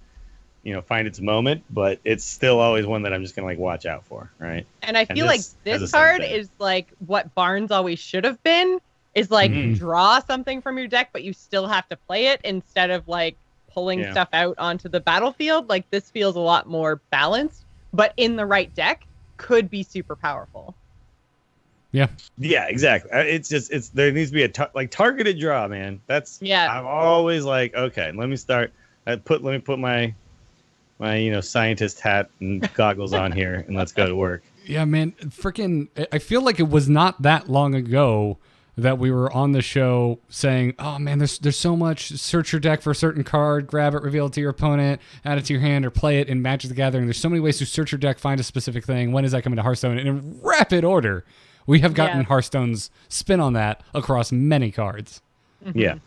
moment, but it's still always one that I'm just gonna like watch out for, right? And I feel like this card is like what Barnes always should have been, is like draw something from your deck, but you still have to play it instead of like pulling stuff out onto the battlefield. Like this feels a lot more balanced, but in the right deck could be super powerful. Yeah, exactly. There needs to be a targeted draw, man. I'm always like, okay, let me start. Let me put my scientist hat and goggles on here and let's go to work. Yeah, man, freaking! I feel like it was not that long ago that we were on the show saying, "Oh man, there's so much. Search your deck for a certain card, grab it, reveal it to your opponent, add it to your hand, or play it in Magic the Gathering. There's so many ways to search your deck, find a specific thing. When is that coming to Hearthstone?" And in rapid order, we have gotten Hearthstone's spin on that across many cards. Mm-hmm.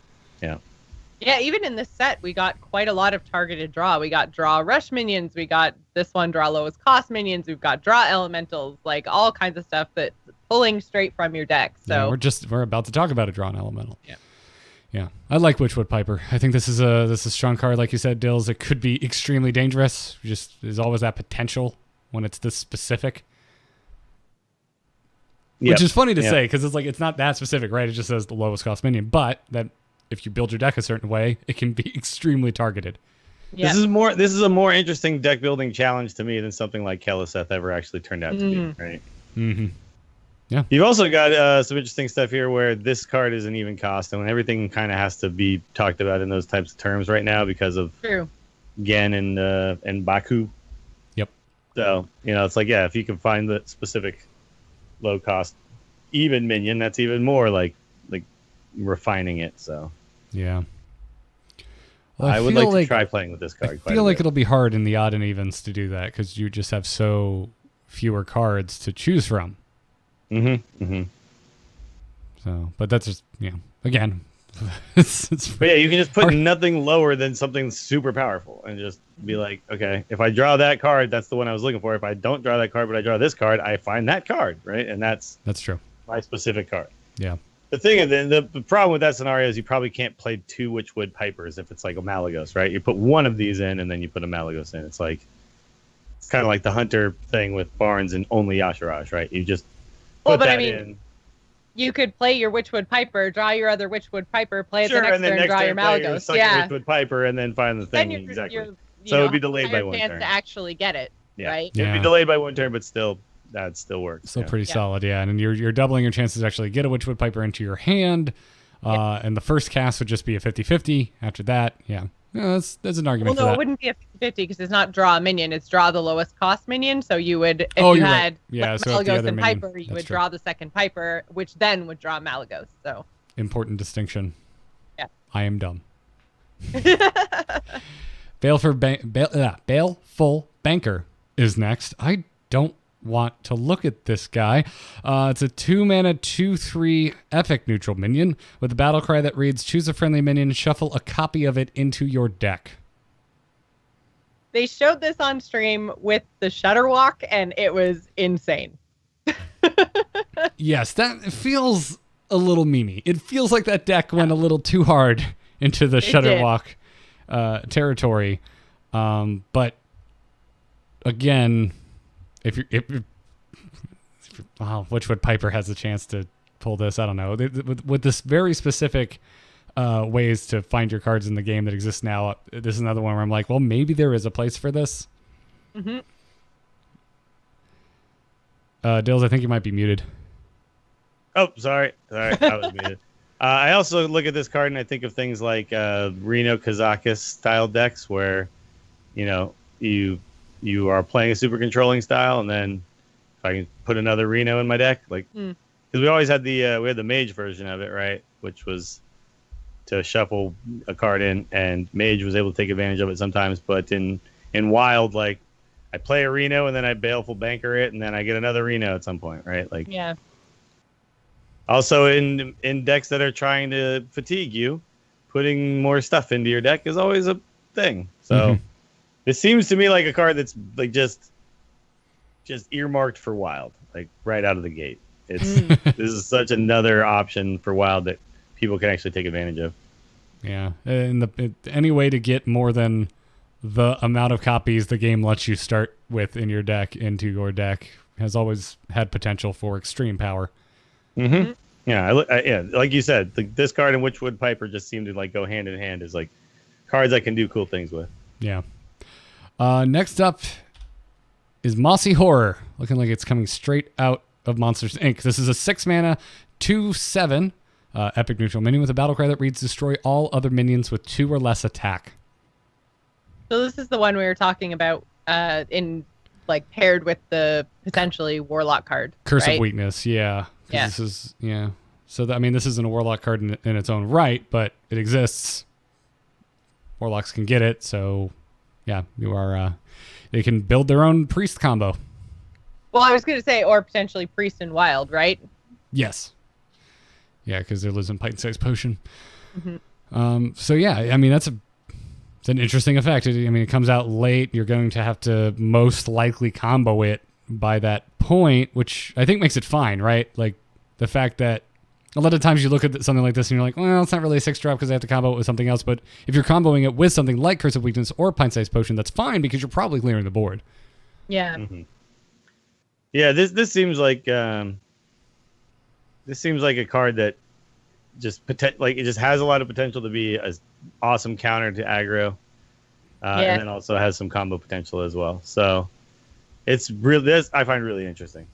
Yeah, even in this set, we got quite a lot of targeted draw. We got draw rush minions. We got this one, draw lowest cost minions. We've got draw elementals, like all kinds of stuff that's pulling straight from your deck. So we're about to talk about a drawn elemental. Yeah. I like Witchwood Piper. I think this is a strong card, like you said, Dills. It could be extremely dangerous. Just there's always that potential when it's this specific. Which is funny to say because it's like it's not that specific, right? It just says the lowest cost minion, but that if you build your deck a certain way, it can be extremely targeted. This is a more interesting deck building challenge to me than something like Keleseth ever actually turned out to be, right? Mm-hmm. Yeah. You've also got some interesting stuff here where this card is an even cost, and everything kind of has to be talked about in those types of terms right now because of Gen and Baku. Yep. So it's like if you can find the specific low cost even minion, that's even more like refining it. So yeah. Well, I would like to try playing with this card. I feel like it'll be hard in the odd and evens to do that because you just have so fewer cards to choose from. So, but that's just again, but you can just put nothing lower than something super powerful and just be like, okay, if I draw that card, that's the one I was looking for. If I don't draw that card, but I draw this card, I find that card, right? And that's true. My specific card. Yeah. The thing is, the problem with that scenario is you probably can't play two Witchwood Pipers if it's like a Malagos, right? You put one of these in and then you put a Malagos in. It's kind of like the Hunter thing with Barnes and only Yashiraj, right? You just put that in. You could play your Witchwood Piper, draw your other Witchwood Piper, play it the next turn, draw your Malagos. Witchwood Piper, and then find the thing exactly. So it would be delayed by one turn. To actually get it, right? It'd be delayed by one turn, but still. That still works. Still pretty solid, and you're doubling your chances to actually get a Witchwood Piper into your hand. And the first cast would just be a 50-50. After that, there's an argument for that. Well, no, it wouldn't be a 50-50 because it's not draw a minion. It's draw the lowest cost minion. So you would, if you had Malagos and Piper, you would draw the second Piper, which then would draw Malagos. So important distinction. Yeah. I am dumb. Baleful Banker is next. I don't want to look at this guy. It's a 2-mana 2/3 epic neutral minion with a battle cry that reads, choose a friendly minion, shuffle a copy of it into your deck. They showed this on stream with the Shutterwalk and it was insane. Yes, that feels a little memey. It feels like that deck went a little too hard into the Shutterwalk territory. But again, if Witchwood Piper has a chance to pull this, I don't know. With this very specific ways to find your cards in the game that exist now, this is another one where I'm like, well, maybe there is a place for this. Mm-hmm. Dills, I think you might be muted. Oh, sorry, I was muted. I also look at this card and I think of things like Reno Kazakis style decks where, you are playing a super controlling style, and then if I can put another Reno in my deck, because we always had we had the Mage version of it, right? Which was to shuffle a card in, and Mage was able to take advantage of it sometimes. But in Wild, I play a Reno and then I Baleful Banker it and then I get another Reno at some point, right? Like, Yeah. Also, in decks that are trying to fatigue you, putting more stuff into your deck is always a thing. So, this seems to me like a card that's like just earmarked for Wild, like right out of the gate. This is such another option for Wild that people can actually take advantage of. Yeah, and any way to get more than the amount of copies the game lets you start with in your deck into your deck has always had potential for extreme power. Mm-hmm. Yeah, yeah, like you said, this card and Witchwood Piper just seem to like go hand in hand as like cards I can do cool things with. Yeah. Next up is Mossy Horror, looking like it's coming straight out of Monsters Inc. This is a 6-mana, 2/7 epic neutral minion with a battle cry that reads destroy all other minions with 2 or less attack. So this is the one we were talking about in like paired with the potentially Warlock card. Curse right? of Weakness, yeah. Yeah. This is, yeah. So, this isn't a Warlock card in its own right, but it exists. Warlocks can get it, so yeah, you are. They can build their own priest combo. Well, I was going to say, or potentially Priest and Wild, right? Yes. Yeah, because they're losing Pint-Sized Potion. So yeah, it's an interesting effect. It comes out late. You're going to have to most likely combo it by that point, which I think makes it fine, right? Like the fact that a lot of times you look at something like this and you're like, well, it's not really a 6-drop because I have to combo it with something else. But if you're comboing it with something like Curse of Weakness or Pint-Sized Potion, that's fine because you're probably clearing the board. Yeah. Yeah, this seems like a card that just it just has a lot of potential to be an awesome counter to aggro, and then also has some combo potential as well. So it's this I find really interesting.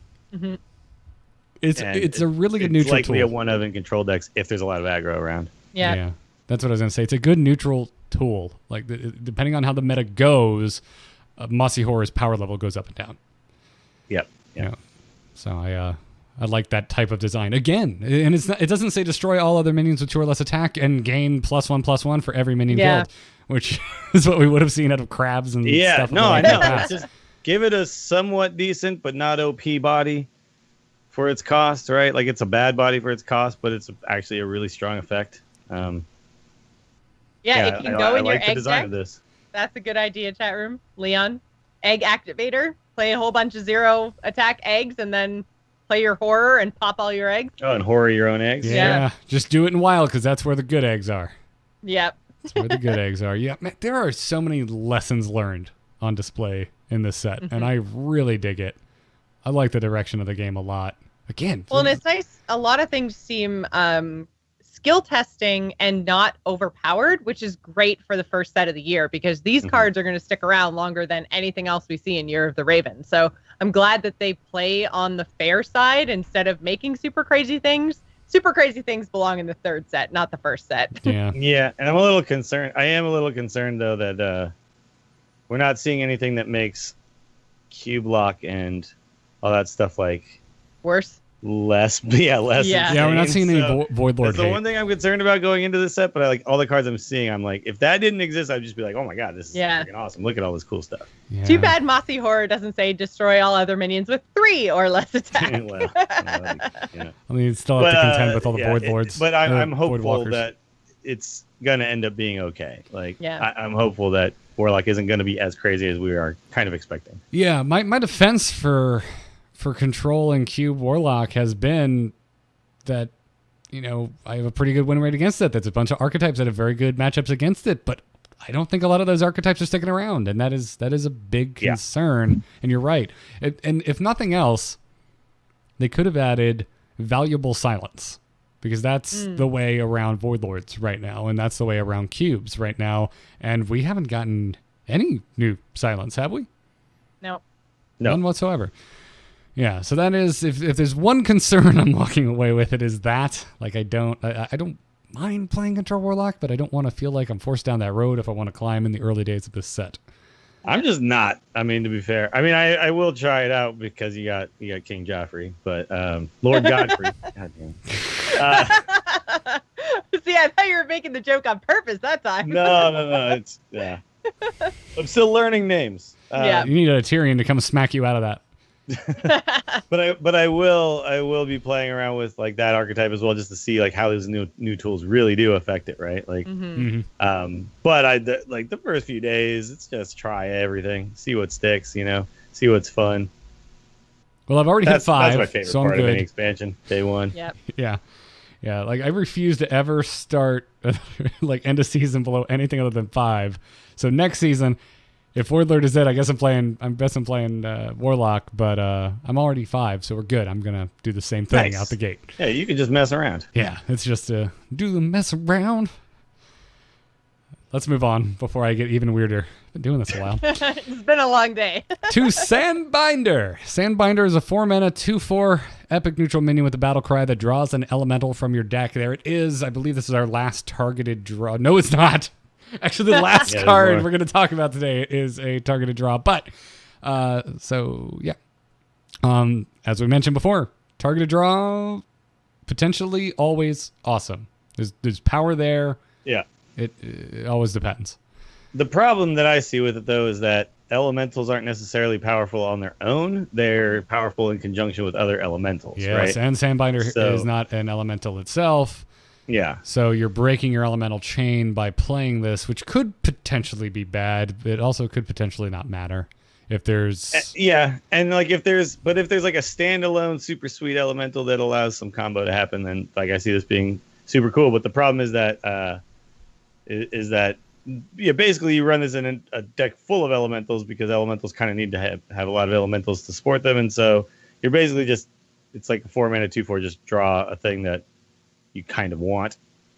It's a really good neutral likely tool. a one of in control decks if there's a lot of aggro around. Yeah. That's what I was gonna say. It's a good neutral tool. Like depending on how the meta goes, Mossy Horror's power level goes up and down. Yep. Yeah. So I like that type of design. Again, and it doesn't say destroy all other minions with 2 or less attack and gain +1/+1 for every minion killed, which is what we would have seen out of crabs and stuff. No, I know. Just give it a somewhat decent but not OP body for its cost, right? Like it's a bad body for its cost, but it's actually a really strong effect. It can go in your egg design deck. of this. That's a good idea, chat room. Leon, egg activator. Play a whole bunch of 0 attack eggs and then play your horror and pop all your eggs. Oh, and horror your own eggs? Yeah. Just do it in Wild because that's where the good eggs are. Yep. That's where the good eggs are. Yeah, man, there are so many lessons learned on display in this set, and I really dig it. I like the direction of the game a lot. Again. Well, and it's nice. A lot of things seem skill testing and not overpowered, which is great for the first set of the year because these cards are going to stick around longer than anything else we see in Year of the Raven. So I'm glad that they play on the fair side instead of making super crazy things. Super crazy things belong in the 3rd set, not the 1st set. Yeah. Yeah, and I'm a little concerned. I am a little concerned though that we're not seeing anything that makes cube lock and all that stuff like Worse. less. Yeah, we're not seeing any Void Lord That's the one thing I'm concerned about going into this set, but I like all the cards I'm seeing. I'm like, if that didn't exist, I'd just be like, oh my god, this is freaking awesome. Look at all this cool stuff. Yeah. Too bad Mossy Horror doesn't say destroy all other minions with 3 or less attack. You still have to contend with all the Void Lords. But I'm Void hopeful Walkers. that it's going to end up being okay. Like, Yeah. I'm hopeful that Warlock isn't going to be as crazy as we are kind of expecting. Yeah, my defense for control and cube Warlock has been that, I have a pretty good win rate against it. That's a bunch of archetypes that have very good matchups against it, but I don't think a lot of those archetypes are sticking around, and that is a big concern. And you're right. And if nothing else, they could have added valuable silence, because that's the way around Void Lords right now, and that's the way around cubes right now. And we haven't gotten any new silence, have we? No. None whatsoever. Yeah, so that is, if there's one concern I'm walking away with, it is that. Like, I don't mind playing Control Warlock, but I don't want to feel like I'm forced down that road if I want to climb in the early days of this set. I'm just not. To be fair, I will try it out because you got King Joffrey, but Lord Godfrey. God damn. See, I thought you were making the joke on purpose that time. No. It's I'm still learning names. Yeah. You need a Tyrion to come smack you out of that. But I will be playing around with like that archetype as well, just to see like how these new tools really do affect it, right? Like, but like the first few days, it's just try everything, see what sticks, see what's fun. Well, I've already hit 5, that's my favorite so I'm part of good. any expansion, day one. Yep. Yeah. Like I refuse to ever start like end of season below anything other than 5. So next season, if Warlord is it, I guess I'm playing Warlock, but I'm already 5, so we're good. I'm gonna do the same thing out the gate. Yeah, you can just mess around. Yeah, it's just do the mess around. Let's move on before I get even weirder. Been doing this a while. It's been a long day. To Sanbinder. Sanbinder is a 4-mana 2/4 epic neutral minion with a battle cry that draws an elemental from your deck. There it is. I believe this is our last targeted draw. No, it's not. Actually, the last card we're going to talk about today is a targeted draw. But, so, yeah. As we mentioned before, targeted draw, potentially always awesome. There's power there. Yeah. It always depends. The problem that I see with it, though, is that elementals aren't necessarily powerful on their own. They're powerful in conjunction with other elementals, yes, right? And Sanbinder is not an elemental itself. Yeah. So you're breaking your elemental chain by playing this, which could potentially be bad. It also could potentially not matter if there's... Yeah, and like if there's like a standalone super sweet elemental that allows some combo to happen, then like I see this being super cool. But the problem is that basically you run this in a deck full of elementals because elementals kind of need to have a lot of elementals to support them, and so you're basically it's like a 4-mana 2/4, just draw a thing that you kind of want,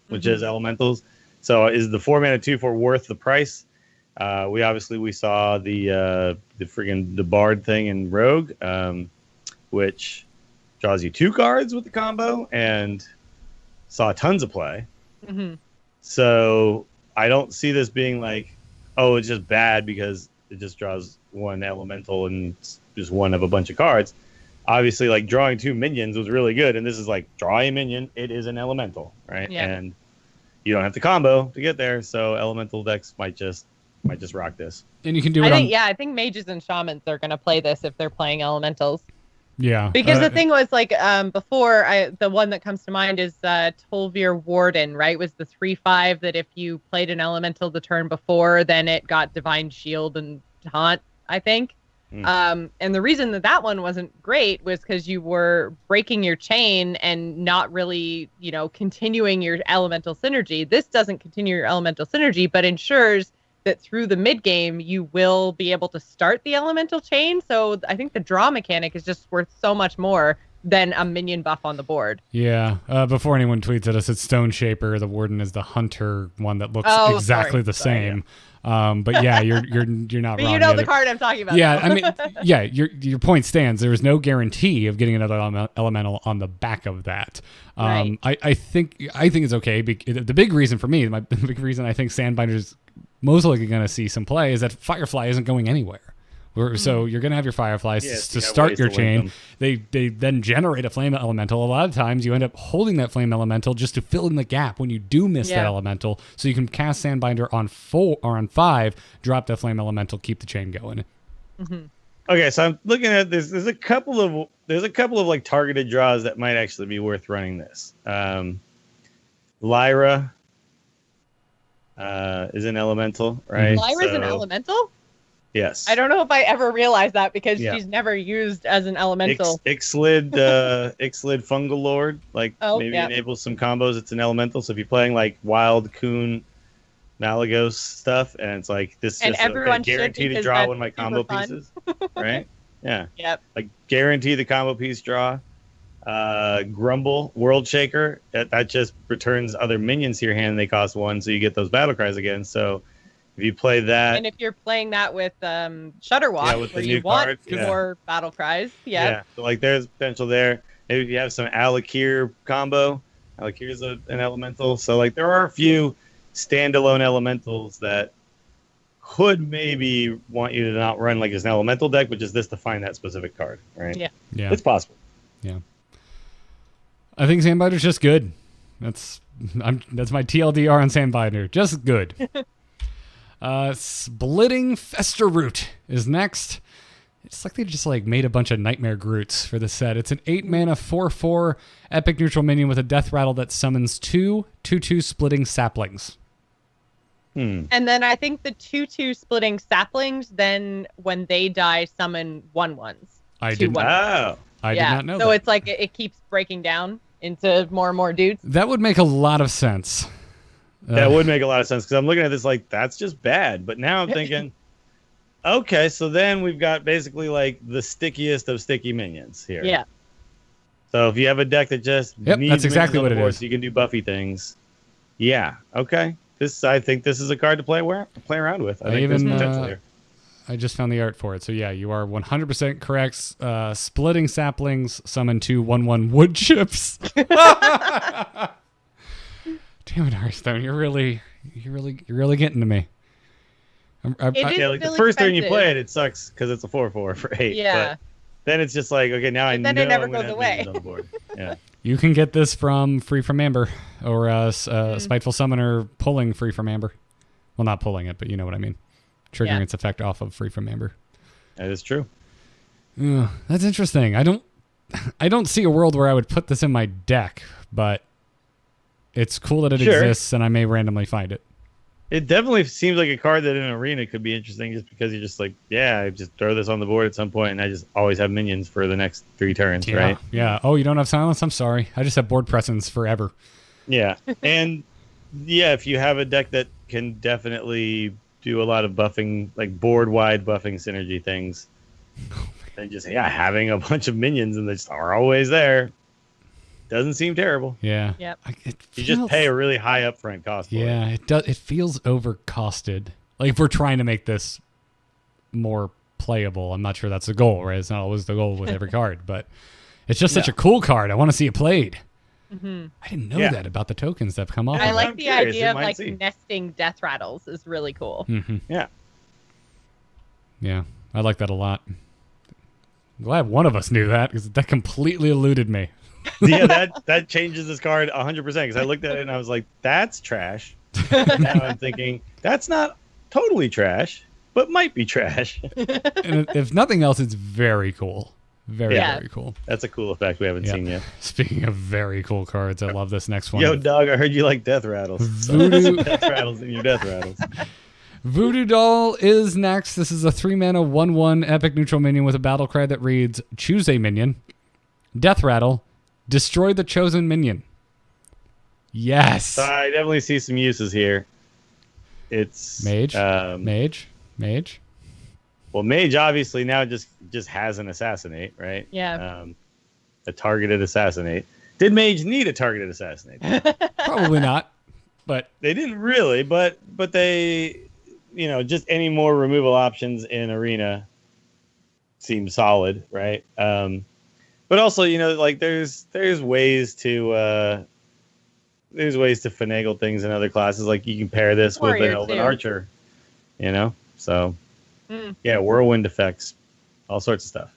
which is elementals. So is the 4-mana 2/4 worth the price? We saw the Bard thing in Rogue, which draws you 2 cards with the combo and saw tons of play. So I don't see this being like, oh, it's just bad because it just draws 1 elemental and it's just one of a bunch of cards. Obviously, like drawing 2 minions was really good, and this is like draw a minion. It is an elemental, right? Yeah. And you don't have to combo to get there, so elemental decks might just rock this. And you can do it. I think mages and shamans are going to play this if they're playing elementals. Yeah. Because the thing was like before, the one that comes to mind is Tolvir Warden, right? Was the 3/5 that if you played an elemental the turn before, then it got Divine Shield and Taunt, I think. And the reason that one wasn't great was because you were breaking your chain and not really, continuing your elemental synergy. This doesn't continue your elemental synergy, but ensures that through the mid game you will be able to start the elemental chain. So I think the draw mechanic is just worth so much more than a minion buff on the board. Yeah. Before anyone tweets at us, it's Stone Shaper. The Warden is the hunter one that looks exactly the same. But yeah, you're not but wrong. You know the card I'm talking about. Yeah, though. I mean, yeah, your point stands. There is no guarantee of getting another elemental on the back of that. Right. I think it's okay. The big reason for me, the big reason I think Sanbinder's most likely going to see some play is that Firefly isn't going anywhere. So you're going to have your Fireflies to start your chain. They then generate a Flame Elemental. A lot of times you end up holding that Flame Elemental just to fill in the gap when you do miss that Elemental. So you can cast Sanbinder on 4 or on 5, drop that Flame Elemental, keep the chain going. Okay, so I'm looking at this. There's a couple of like targeted draws that might actually be worth running this. Lyra is an elemental, right? Lyra's an elemental? Yes. I don't know if I ever realized that because she's never used as an elemental. Ixlid Fungal Lord, enables some combos. It's an elemental. So if you're playing like Wild Coon Malagos stuff, and it's like this is guaranteed to draw one of my combo pieces, right? Yeah. Yep. Like guarantee the combo piece draw. Grumble World Shaker that just returns other minions to your hand. They cost 1, so you get those battle cries again. So if you play that, and if you're playing that with Shudderwalk, where you want more battle cries, so like there's potential there. Maybe if you have some Alakir combo, Alakir's an elemental. So like there are a few standalone elementals that could maybe want you to not run like as an elemental deck, but just this to find that specific card, right? Yeah, it's possible. Yeah, I think Sanbinder's just good. That's my TLDR on Sanbinder. Just good. Splitting Fester Root is next. It's like they just made a bunch of Nightmare Groots for the set. It's an 8-mana 4/4 epic neutral minion with a death rattle that summons 2/2/2 splitting saplings. And then I think the 2/2 splitting saplings, then when they die, summon 1/1s. I did not know so that. it's like it keeps breaking down into more and more dudes. That would make a lot of sense. That would make a lot of sense because I'm looking at this like that's just bad. But now I'm thinking, okay, so then we've got basically like the stickiest of sticky minions here. Yeah. So if you have a deck that just needs that's exactly what minions on the it board is. so you can do buffy things. Yeah. Okay. I think this is a card to play around with. I think there's potential here. I just found the art for it. So yeah, you are 100% correct. Splitting saplings summon 2 1/1 wood chips. Damn it, Hearthstone! You're really getting to me. The first turn you play it sucks because it's a 4/4 for 8. Yeah. But then it's just like, okay, now I know then it never I'm gonna goes have away. minions on the board. Yeah. You can get this from Free from Amber or Spiteful Summoner pulling Free from Amber. Well, not pulling it, but you know what I mean. Triggering its effect off of Free from Amber. That is true. That's interesting. I don't see a world where I would put this in my deck, but it's cool that it exists, and I may randomly find it. It definitely seems like a card that in an arena could be interesting just because you're just like, I just throw this on the board at some point and I just always have minions for the next 3 turns, right? Yeah. Oh, you don't have silence? I'm sorry. I just have board presence forever. Yeah. And if you have a deck that can definitely do a lot of buffing, like board-wide buffing synergy things, then just, having a bunch of minions and they just are always there doesn't seem terrible. Yeah. Yep. You just pay a really high upfront cost for it. Yeah, it does. It feels overcosted. Like if we're trying to make this more playable, I'm not sure that's the goal, right? It's not always the goal with every card, but it's just such a cool card. I want to see it played. Mm-hmm. I didn't know that about the tokens that have come off. I of like it. the idea of nesting death rattles is really cool. Mm-hmm. Yeah. Yeah, I like that a lot. I'm glad one of us knew that because that completely eluded me. That changes this card 100% because I looked at it and I was like, that's trash. Now I'm thinking, that's not totally trash, but might be trash. And if nothing else, it's very cool. Very cool. That's a cool effect we haven't seen yet. Speaking of very cool cards, I love this next one. Yo, dog, I heard you like death rattles. Voodoo death rattles in your death rattles. Voodoo Doll is next. This is a 3-mana 1/1 epic neutral minion with a battle cry that reads, choose a minion, death rattle, destroy the chosen minion. Yes. So I definitely see some uses here. It's Mage. Well, Mage obviously now just has an assassinate, right? Yeah. A targeted assassinate. Did Mage need a targeted assassinate? Probably not, but they didn't really. But they, just any more removal options in Arena seem solid, right? But also, there's ways to finagle things in other classes. Like you can pair this with an Elven Archer, So, whirlwind effects, all sorts of stuff.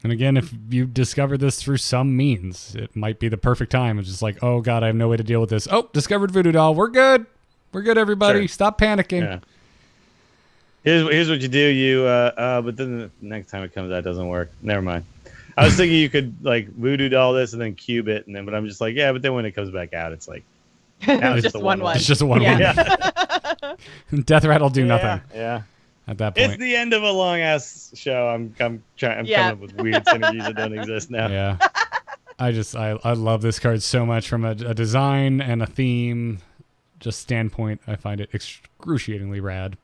And again, if you discover this through some means, it might be the perfect time. It's just like, oh god, I have no way to deal with this. Oh, discovered Voodoo Doll. We're good, everybody. Sure. Stop panicking. Yeah. Here's what you do. But then the next time it comes out, it doesn't work. Never mind. I was thinking you could Voodoo Doll this and then cube it, but I'm just like, but then when it comes back out, it's like now it's just a 1/1. It's just a 1/1. Yeah. Death rattle do nothing. Yeah. At that point, it's the end of a long ass show. I'm coming up with weird synergies that don't exist now. Yeah. I love this card so much from a design and a theme standpoint. I find it excruciatingly rad.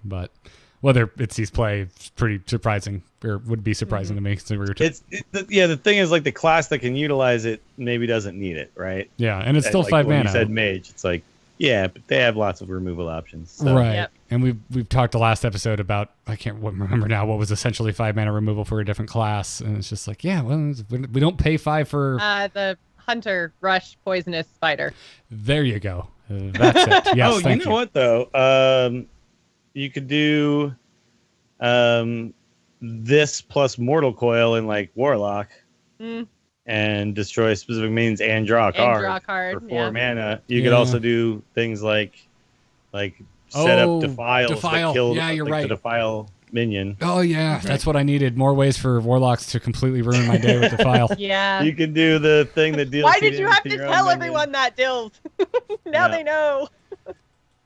But whether it sees play, it's pretty surprising, or would be surprising to me. The thing is, the class that can utilize it maybe doesn't need it, right? Yeah, and it's still 5 mana. You said Mage, it's like, but they have lots of removal options. So. Right. Yep. And we've talked the last episode about, I can't remember now, what was essentially 5 mana removal for a different class, and it's just like, we don't pay 5 for the Hunter Rush Poisonous Spider. There you go. That's it. Yes, you know what though? You could do this plus Mortal Coil in Warlock, and and destroy specific minions and draw a card. draw a card, for 4 yeah. mana. You could Yeah. also do things like set up defiles Defile. that kill Yeah, you're the right. defile minion. Oh yeah, that's what I needed. More ways for warlocks to completely ruin my day with Defile. Yeah. You can do the thing that deals. Why two did you damage have to your own tell minion. everyone that, Dills? Now Yeah. they know.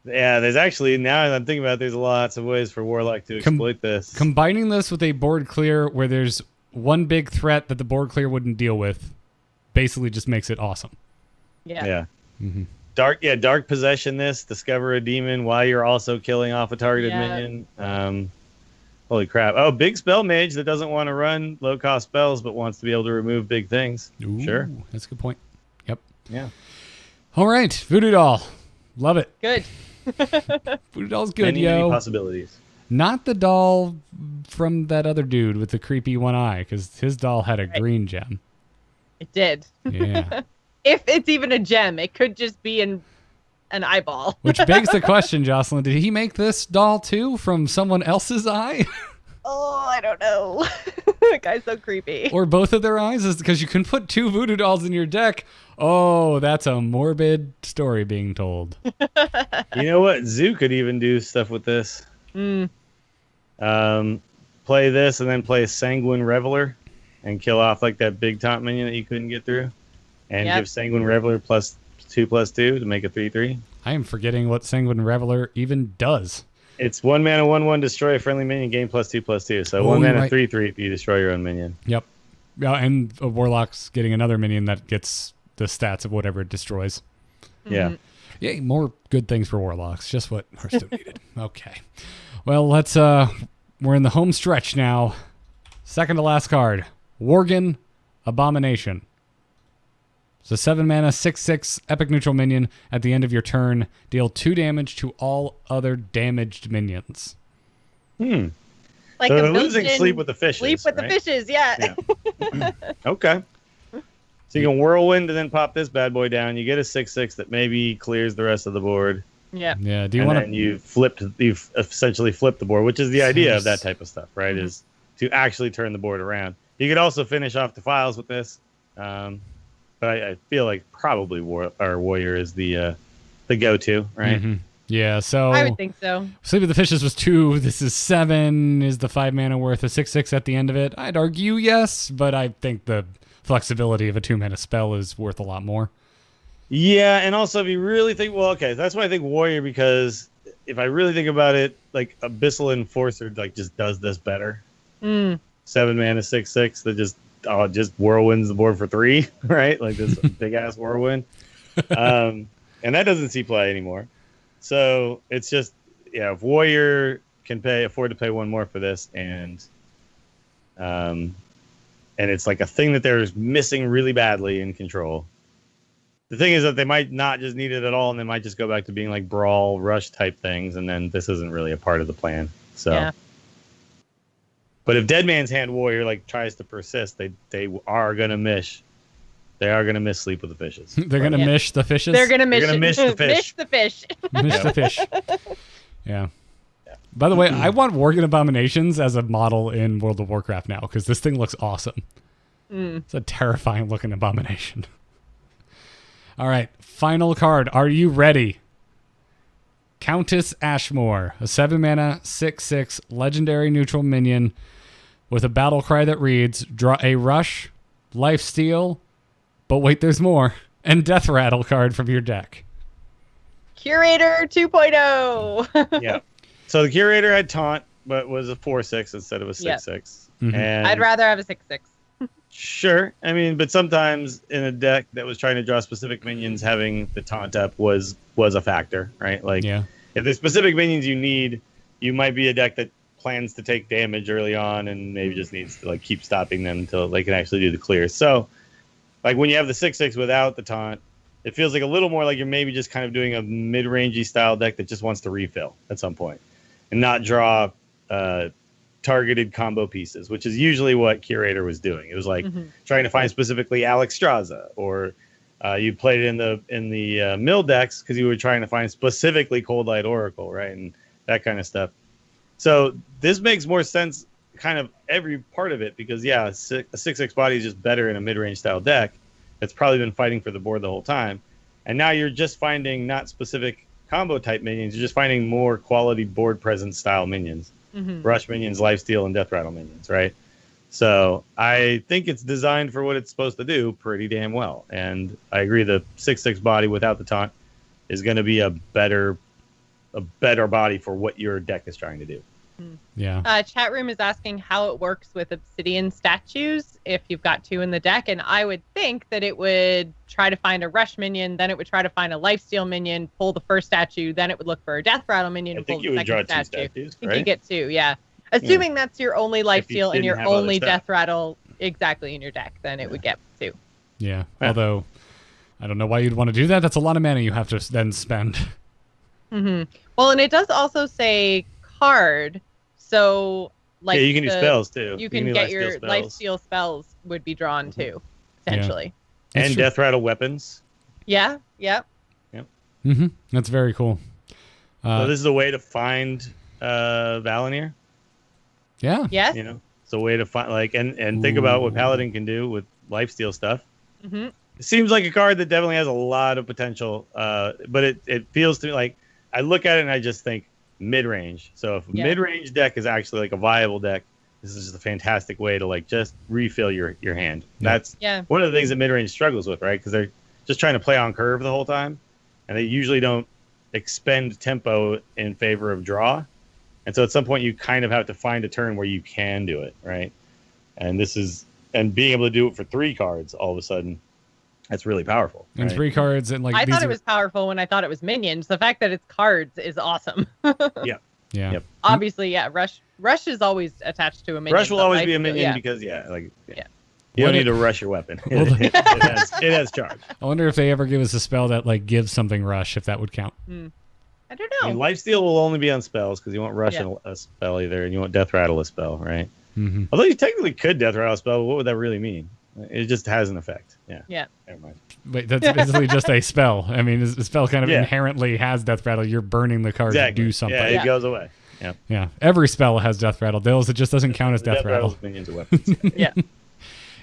Yeah, there's actually, now that I'm thinking about it, there's lots of ways for warlock to exploit this. Combining this with a board clear where there's one big threat that the board clear wouldn't deal with, basically just makes it awesome. Yeah. Yeah. Mm-hmm. Dark possession this, discover a demon while you're also killing off a targeted Yeah. minion. Holy crap. Oh, big spell mage that doesn't want to run low cost spells but wants to be able to remove big things. Ooh, Sure. That's a good point. Yep. Yeah. All right, Voodoo Doll. Love it. Good. Voodoo Doll's good, Many yo. possibilities. Not the doll from that other dude with the creepy one eye, because his doll had a green gem. It did. Yeah. If it's even a gem, it could just be an eyeball. Which begs the question, Jocelyn, did he make this doll too from someone else's eye? Oh, I don't know. That guy's so creepy. Or both of their eyes? Is because you can put 2 voodoo dolls in your deck. Oh, that's a morbid story being told. You know what? Zoo could even do stuff with this. Mm. Play this and then play Sanguine Reveler and kill off like that big top minion that you couldn't get through. And Yep. give Sanguine Reveler +2/+2 to make a 3/3. I am forgetting what Sanguine Reveler even does. It's 1 mana, 1/1, destroy a friendly minion, gain +2/+2. So Oh, 1 you're mana, right. 3/3 if you destroy your own minion. Yep. Yeah, and a Warlock's getting another minion that gets the stats of whatever it destroys. Yeah. Yay, more good things for Warlocks. Just what Hearthstone needed. Okay. Well, we're in the home stretch now. Second to last card. Worgen Abomination. So 7 mana, 6/6 epic neutral minion. At the end of your turn, deal 2 damage to all other damaged minions. Like So a they're losing built-in Sleep with the Fishes. Sleep with right? the fishes, yeah. Okay. So you can Whirlwind and then pop this bad boy down. You get a 6/6 that maybe clears the rest of the board. Yeah. Yeah, do you And want then to... you've essentially flipped the board, which is the idea of that Nice. type of stuff, right? Is to actually turn the board around. You could also finish off the files with this. But I feel like probably Warrior is the go-to, right? Mhm. Yeah, so... I would think so. Sleep with the Fishes was 2. This is 7. Is the 5 mana worth a 6/6 at the end of it? I'd argue yes, but I think the flexibility of a 2 mana spell is worth a lot more. Yeah, and also if you really think, well, okay, that's why I think Warrior, because if I really think about it, like Abyssal Enforcer like just does this better. 7 mana 6/6 that just whirlwinds the board for 3, right? Like this big ass whirlwind. And that doesn't see play anymore. So it's just, yeah, if Warrior can afford to pay 1 more for this, and it's like a thing that they're missing really badly in Control. The thing is that they might not just need it at all, and they might just go back to being like Brawl, Rush type things, and then this isn't really a part of the plan. So, Yeah. But if Dead Man's Hand Warrior like tries to persist, they are gonna miss. They are gonna miss Sleep with the Fishes. They're going to Yeah. mish the fishes? They're gonna miss, gonna miss the fish. Miss the fish. Mish the fish. Yeah. By the way, I want Worgen Abominations as a model in World of Warcraft now, because this thing looks awesome. It's a terrifying looking abomination. All right, final card. Are you ready? Countess Ashmore, a 7 mana, 6/6 legendary neutral minion with a battle cry that reads, draw a rush, lifesteal, but wait, there's more, and death rattle card from your deck. Curator 2.0. Yeah. So the Curator had Taunt, but was a 4/6 instead of a 6/6. Mhm. And I'd rather have a 6/6. Sure. I mean, but sometimes in a deck that was trying to draw specific minions, having the Taunt up was a factor, right? Like, Yeah. if there's specific minions you need, you might be a deck that plans to take damage early on and maybe just needs to like keep stopping them until they can actually do the clear. So, like when you have the 6/6 without the Taunt, it feels like a little more like you're maybe just kind of doing a mid-rangey style deck that just wants to refill at some point and not draw targeted combo pieces, which is usually what Curator was doing. It was like trying to find specifically Alex Straza, or you played it in the mill decks because you were trying to find specifically Cold Light Oracle, right, and that kind of stuff. So this makes more sense kind of every part of it because a 6/6 body is just better in a mid-range style deck that's probably been fighting for the board the whole time. And now you're just finding not specific combo type minions, you're just finding more quality board presence style minions. Rush minions, lifesteal, and death rattle minions, right? So I think it's designed for what it's supposed to do pretty damn well. And I agree the 6/6 body without the taunt is going to be a better body for what your deck is trying to do. Yeah. Chat room is asking how it works with obsidian statues if you've got 2 in the deck, and I would think that it would try to find a rush minion, then it would try to find a lifesteal minion, pull the first statue, then it would look for a death rattle minion and pull the second statue. Statues, I right? think you get 2, yeah. Assuming that's your only lifesteal and your only death rattle exactly in your deck, then it would get 2. Yeah. Although I don't know why you'd want to do that. That's a lot of mana you have to then spend. Well, and it does also say card. So, like, you can do spells too. You can get your lifesteal spells would be drawn too, essentially. Yeah. And death rattle weapons. Yeah. Yep. That's very cool. So this is a way to find Valinir. Yeah. Yes. You know, it's a way to find and think about what Paladin can do with lifesteal stuff. It seems like a card that definitely has a lot of potential, but it feels to me like I look at it and I just think mid-range. So if a mid-range deck is actually like a viable deck, this is just a fantastic way to like just refill your hand. That's one of the things that mid-range struggles with, right? Because they're just trying to play on curve the whole time, and they usually don't expend tempo in favor of draw. And so at some point you kind of have to find a turn where you can do it, right? And being able to do it for 3 cards all of a sudden, that's really powerful. And 3 cards and like I thought it was powerful when I thought it was minions. The fact that it's cards is awesome. Yeah. Obviously, Rush is always attached to a minion. Rush will always be a minion because you don't need to rush your weapon. It has charge. I wonder if they ever give us a spell that like gives something rush, if that would count. I don't know. I mean, Lifesteal will only be on spells because you won't rush a spell either, and you won't death rattle a spell, right? Although you technically could death rattle a spell, but what would that really mean? It just has an effect. Yeah. Never mind. Wait, that's basically just a spell. I mean, the spell kind of inherently has death rattle. You're burning the card to do something. Yeah, it goes away. Yeah. Every spell has death rattle. Those it just doesn't count as death rattle. Minions are weapons.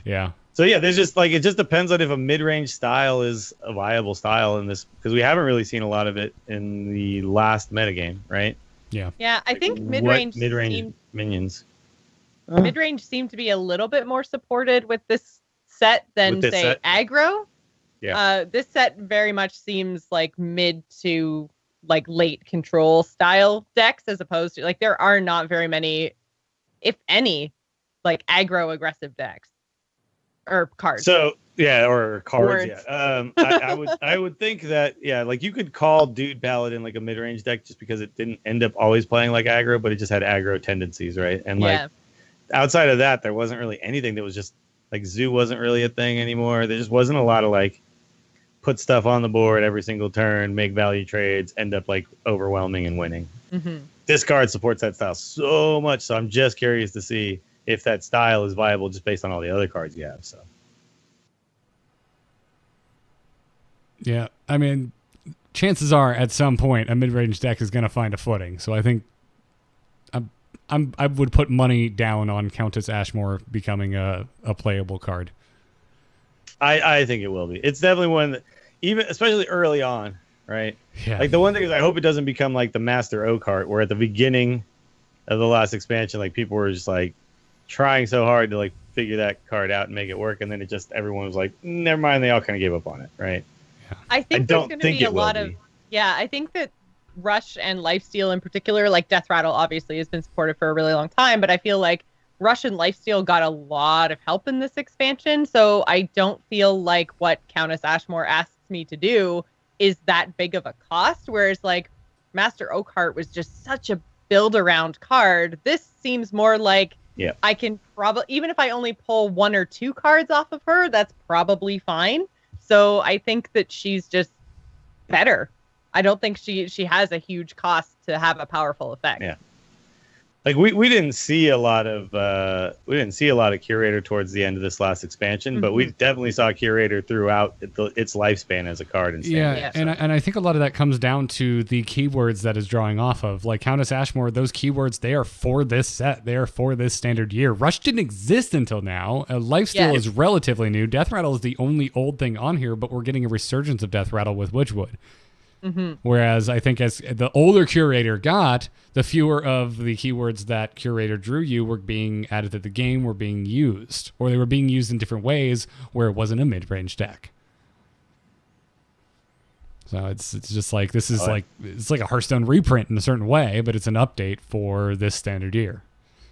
Yeah. So there's just like it just depends on if a mid-range style is a viable style in this because we haven't really seen a lot of it in the last metagame, right? Yeah. Yeah, I think mid-range minions. Mid-range seemed to be a little bit more supported with this set than say aggro. Yeah. This set very much seems like mid to like late control style decks as opposed to like there are not very many, if any, like aggro aggressive decks or cards. So or cards. I would think that like you could call Dude Paladin like a mid-range deck just because it didn't end up always playing like aggro, but it just had aggro tendencies, right? And like outside of that, there wasn't really anything that was just like Zoo wasn't really a thing anymore. There just wasn't a lot of like put stuff on the board every single turn, make value trades, end up like overwhelming and winning. This card supports that style so much, so I'm just curious to see if that style is viable just based on all the other cards you have. So yeah, I mean, chances are at some point a mid-range deck is going to find a footing. So I think I would put money down on Countess Ashmore becoming a playable card. I think it will be. It's definitely one that, even especially early on, right? Yeah. Like the one thing is I hope it doesn't become like the Master O card where at the beginning of the last expansion, like people were just like trying so hard to like figure that card out and make it work, and then it just everyone was like, never mind, they all kind of gave up on it, right? Yeah. I think there's going to be a lot of I think that Rush and Lifesteal in particular, like Death Rattle obviously has been supported for a really long time, but I feel like Rush and Lifesteal got a lot of help in this expansion, so I don't feel like what Countess Ashmore asks me to do is that big of a cost, whereas like Master Oakheart was just such a build around card. This seems more like I can probably, even if I only pull 1 or 2 cards off of her, that's probably fine. So I think that she's just better. I don't think she has a huge cost to have a powerful effect. Yeah. Like we didn't see a lot of curator towards the end of this last expansion, but we definitely saw curator throughout its lifespan as a card. And yeah, and I think a lot of that comes down to the keywords that is drawing off of. Like Countess Ashmore, those keywords, they are for this set. They are for this standard year. Rush didn't exist until now. Lifesteal is relatively new. Death Rattle is the only old thing on here, but we're getting a resurgence of Death Rattle with Witchwood. Whereas I think as the older curator got, the fewer of the keywords that curator drew you were being added to the game, were being used, or they were being used in different ways where it wasn't a mid-range deck. So it's just like this is it's like a Hearthstone reprint in a certain way, but it's an update for this standard year.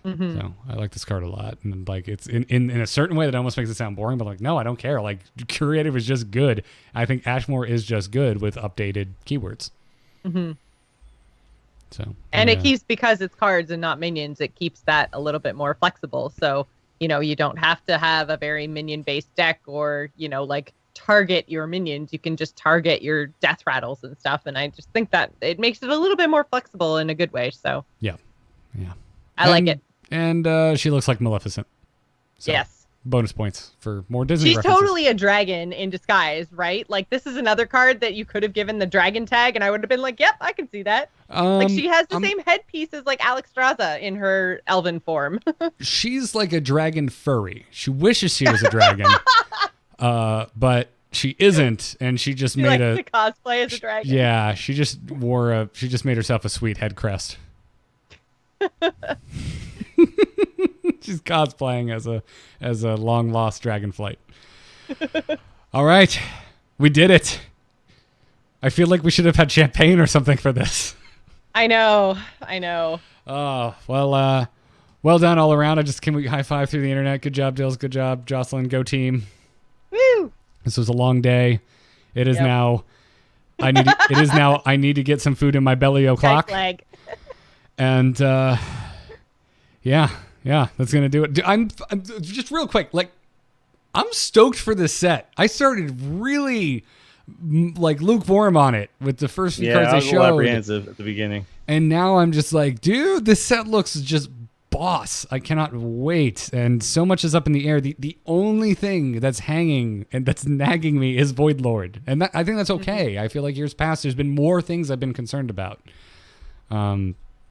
So I like this card a lot, and like it's in a certain way that almost makes it sound boring, but like no, I don't care. Like Curative is just good. I think Ashmore is just good with updated keywords. So and it keeps, because it's cards and not minions, it keeps that a little bit more flexible. So you don't have to have a very minion based deck, or like target your minions. You can just target your death rattles and stuff, and I just think that it makes it a little bit more flexible in a good way. So yeah, I like it. And she looks like Maleficent. So yes. Bonus points for more Disney She's references. totally a dragon in disguise, right? Like, this is another card that you could have given the dragon tag, and I would have been like, yep, I can see that. Like, she has the same headpiece as, like, Alexstrasza in her elven form. She's like a dragon furry. She wishes she was a dragon, but she isn't, and she just made likes to cosplay as a dragon. Yeah, she just made herself a sweet head crest. She's cosplaying as a long lost dragonflight. All right, we did it. I feel like we should have had champagne or something for this. I know. Oh well, well done all around. Can we high five through the internet? Good job, Dills. Good job, Jocelyn. Go team. Woo! This was a long day. It is now. I need to get some food in my belly o'clock. And yeah, that's gonna do it. I'm just real quick. Like, I'm stoked for this set. I started really like lukewarm on it with the first few cards I was they a little showed. apprehensive at the beginning, and now I'm just like, dude, this set looks just boss. I cannot wait. And so much is up in the air. The only thing that's hanging and that's nagging me is Void Lord, and I think that's okay. I feel like years past, there's been more things I've been concerned about.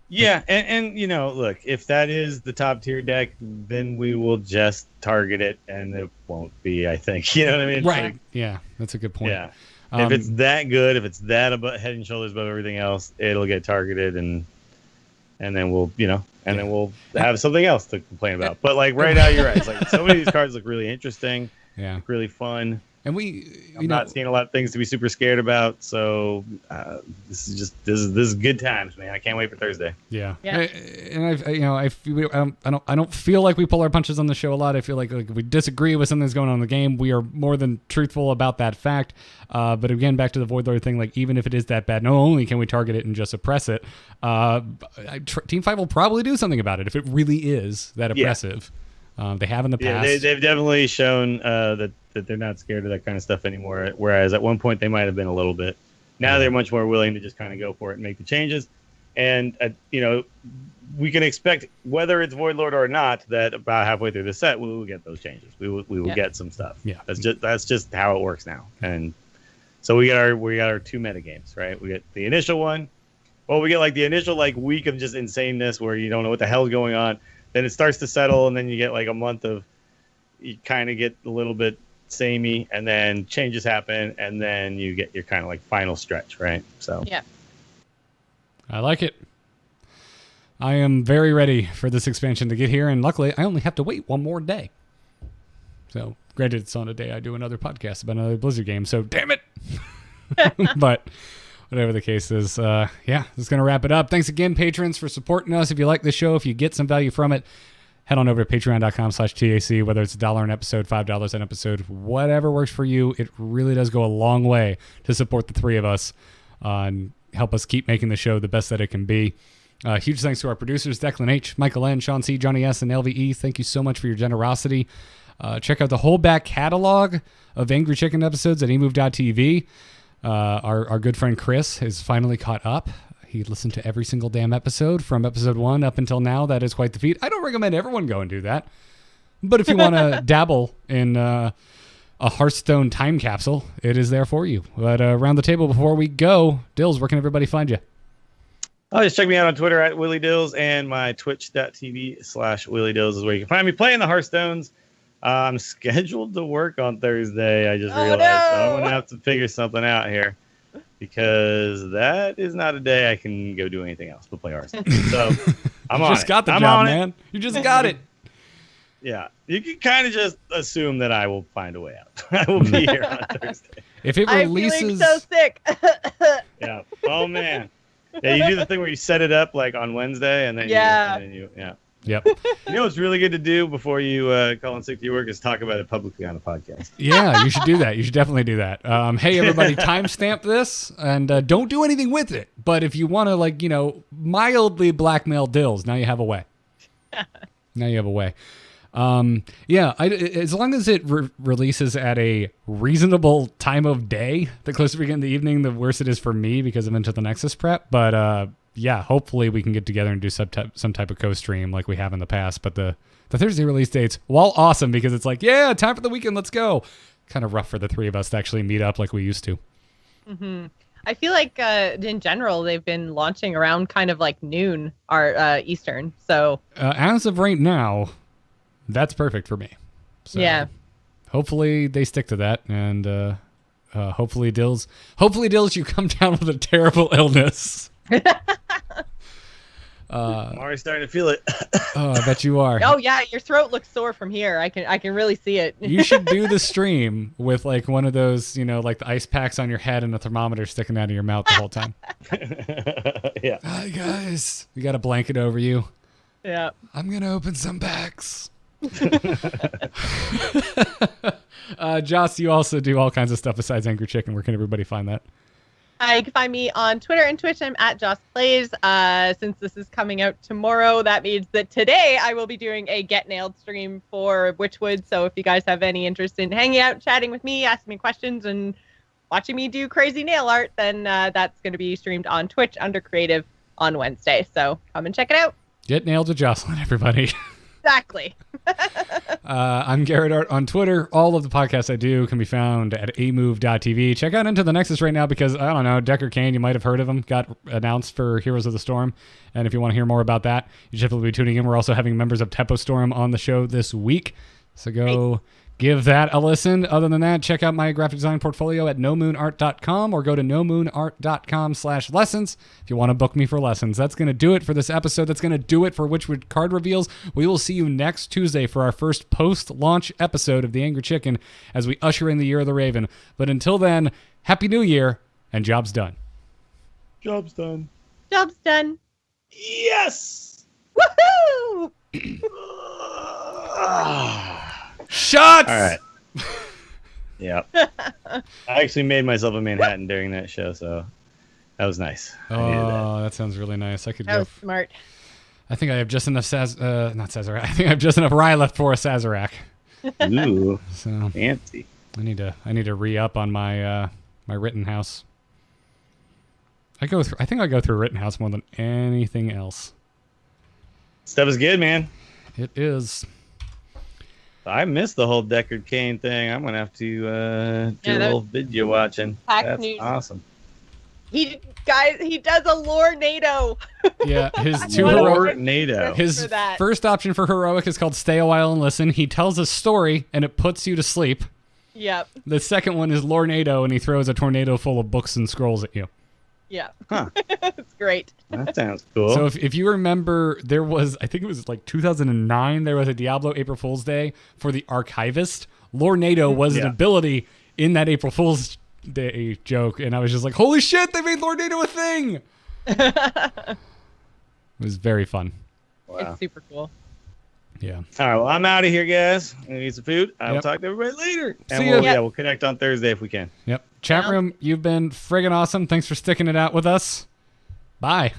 Yeah, and look, if that is the top tier deck, then we will just target it, and it won't be, I think. You know what I mean? Right. Like, yeah, that's a good point. Yeah. If it's that good, if it's that head and shoulders above everything else, it'll get targeted, and then we'll, then we'll have something else to complain about. But like right now, you're right. It's like so many of these cards look really interesting. Yeah. Look really fun. And I'm not seeing a lot of things to be super scared about, so this is good times, man. I can't wait for Thursday. Yeah. I don't feel like we pull our punches on the show a lot. I feel like if we disagree with something that's going on in the game, we are more than truthful about that fact. But again, back to the Void Lord thing, like even if it is that bad, not only can we target it and just oppress it, Team 5 will probably do something about it if it really is that oppressive. They have in the past. Yeah, they've definitely shown that they're not scared of that kind of stuff anymore. Whereas at one point they might have been a little bit. Now they're much more willing to just kind of go for it and make the changes. And we can expect, whether it's Void Lord or not, that about halfway through the set we will get those changes. We will get some stuff. Yeah, that's just how it works now. And so we got our two meta games, right? We get the initial one. Well, we get like the initial week of just insaneness where you don't know what the hell's going on. Then it starts to settle, and then you get like a month of you kind of get a little bit samey, and then changes happen, and then you get your kind of like final stretch, right? So yeah, I like it. I am very ready for this expansion to get here, and luckily I only have to wait one more day. So granted, it's on a day I do another podcast about another Blizzard game, so damn it. But whatever the case is, this is going to wrap it up. Thanks again, patrons, for supporting us. If you like this show, if you get some value from it, head on over to patreon.com/TAC, whether it's $1 an episode, $5 an episode, whatever works for you. It really does go a long way to support the three of us and help us keep making the show the best that it can be. Huge thanks to our producers, Declan H., Michael N., Sean C., Johnny S., and LVE. Thank you so much for your generosity. Check out the whole back catalog of Angry Chicken episodes at emove.tv. Our good friend Chris has finally caught up. He listened to every single damn episode from episode 1 up until now. That is quite the feat. I don't recommend everyone go and do that. But if you want to dabble in a Hearthstone time capsule, it is there for you. But around the table before we go, Dills, where can everybody find you? Oh, just check me out on Twitter at Willie Dills, and my twitch.tv/Willie Dills is where you can find me playing the Hearthstones. I'm scheduled to work on Thursday. I just realized so I'm going to have to figure something out here because that is not a day I can go do anything else but play Hearthstone. So I'm on it. You just got the job, man. You just got it. Yeah, you can kind of just assume that I will find a way out. I will be here on Thursday. If it releases, I'm feeling so sick. Yeah. Oh man. Yeah, you do the thing where you set it up like on Wednesday, and then you Yep. You know what's really good to do before you call in sick to your work is talk about it publicly on a podcast. Yeah, you should do that. You should definitely do that. Hey, everybody, timestamp this and don't do anything with it. But if you want to, mildly blackmail Dills, now you have a way. Now you have a way. As long as it releases at a reasonable time of day, the closer we get in the evening, the worse it is for me because I'm into the Nexus prep. But hopefully we can get together and do some type of co-stream like we have in the past. But the Thursday release dates, while awesome because it's like, yeah, time for the weekend, let's go. Kind of rough for the three of us to actually meet up like we used to. Mm-hmm. I feel like in general they've been launching around kind of like noon our Eastern. So as of right now, that's perfect for me. So yeah. Hopefully they stick to that, and hopefully Dills, you come down with a terrible illness. I'm already starting to feel it. Oh, I bet you are. Oh yeah, your throat looks sore from here. I can really see it. You should do the stream with like one of those, like the ice packs on your head and a thermometer sticking out of your mouth the whole time. Yeah. Hi guys, we got a blanket over you. Yeah. I'm gonna open some packs. Joss, you also do all kinds of stuff besides Angry Chicken. Where can everybody find that? You can find me on Twitter and Twitch. I'm at Joss Plays. Since this is coming out tomorrow, that means that today I will be doing a Get Nailed stream for Witchwood. So if you guys have any interest in hanging out, chatting with me, asking me questions, and watching me do crazy nail art, then that's going to be streamed on Twitch under Creative on Wednesday. So come and check it out. Get Nailed with Jocelyn, everybody. Exactly. I'm Garrett Art on Twitter. All of the podcasts I do can be found at amove.tv. Check out Into the Nexus right now because, I don't know, Decker Kane, you might have heard of him, got announced for Heroes of the Storm. And if you want to hear more about that, you should definitely be tuning in. We're also having members of Tempo Storm on the show this week. So go give that a listen. Other than that, check out my graphic design portfolio at nomoonart.com or go to nomoonart.com/lessons if you want to book me for lessons. That's going to do it for this episode. That's going to do it for Witchwood card reveals. We will see you next Tuesday for our first post-launch episode of The Angry Chicken as we usher in the Year of the Raven. But until then, Happy New Year and job's done. Job's done. Job's done. Yes! Woohoo! Shots! All right. Yeah. I actually made myself a Manhattan during that show, so that was nice. Oh, that sounds really nice. I could That go. was smart. I think I have just enough not Sazerac. I think I have just enough rye left for a Sazerac. Ooh, So fancy. I need to re-up on my my Rittenhouse. I think I go through Rittenhouse more than anything else. Stuff is good, man. It is. I missed the whole Deckard Kane thing. I'm gonna have to do a little video watching. That's news. awesome. He does a Lore-nado. Yeah, his I two wanna heroic. NATO. His for that. first option for heroic is called Stay a While and Listen. He tells a story and it puts you to sleep. Yep. The second one is Lore-nado and he throws a tornado full of books and scrolls at you. Yeah. Huh. It's great. That sounds cool. So if you remember, there was, I think it was like 2009, there was a Diablo April Fool's Day for the Archivist. Lore-nado was an ability in that April Fool's Day joke, and I was just like, holy shit, they made Lore-nado a thing! It was very fun. Wow. It's super cool. Yeah. All right, well, I'm out of here, guys. I'm gonna eat some food. I will Yep. talk to everybody later. See And ya. we'll connect on Thursday if we can. Yep. Chat room, you've been friggin' awesome. Thanks for sticking it out with us. Bye.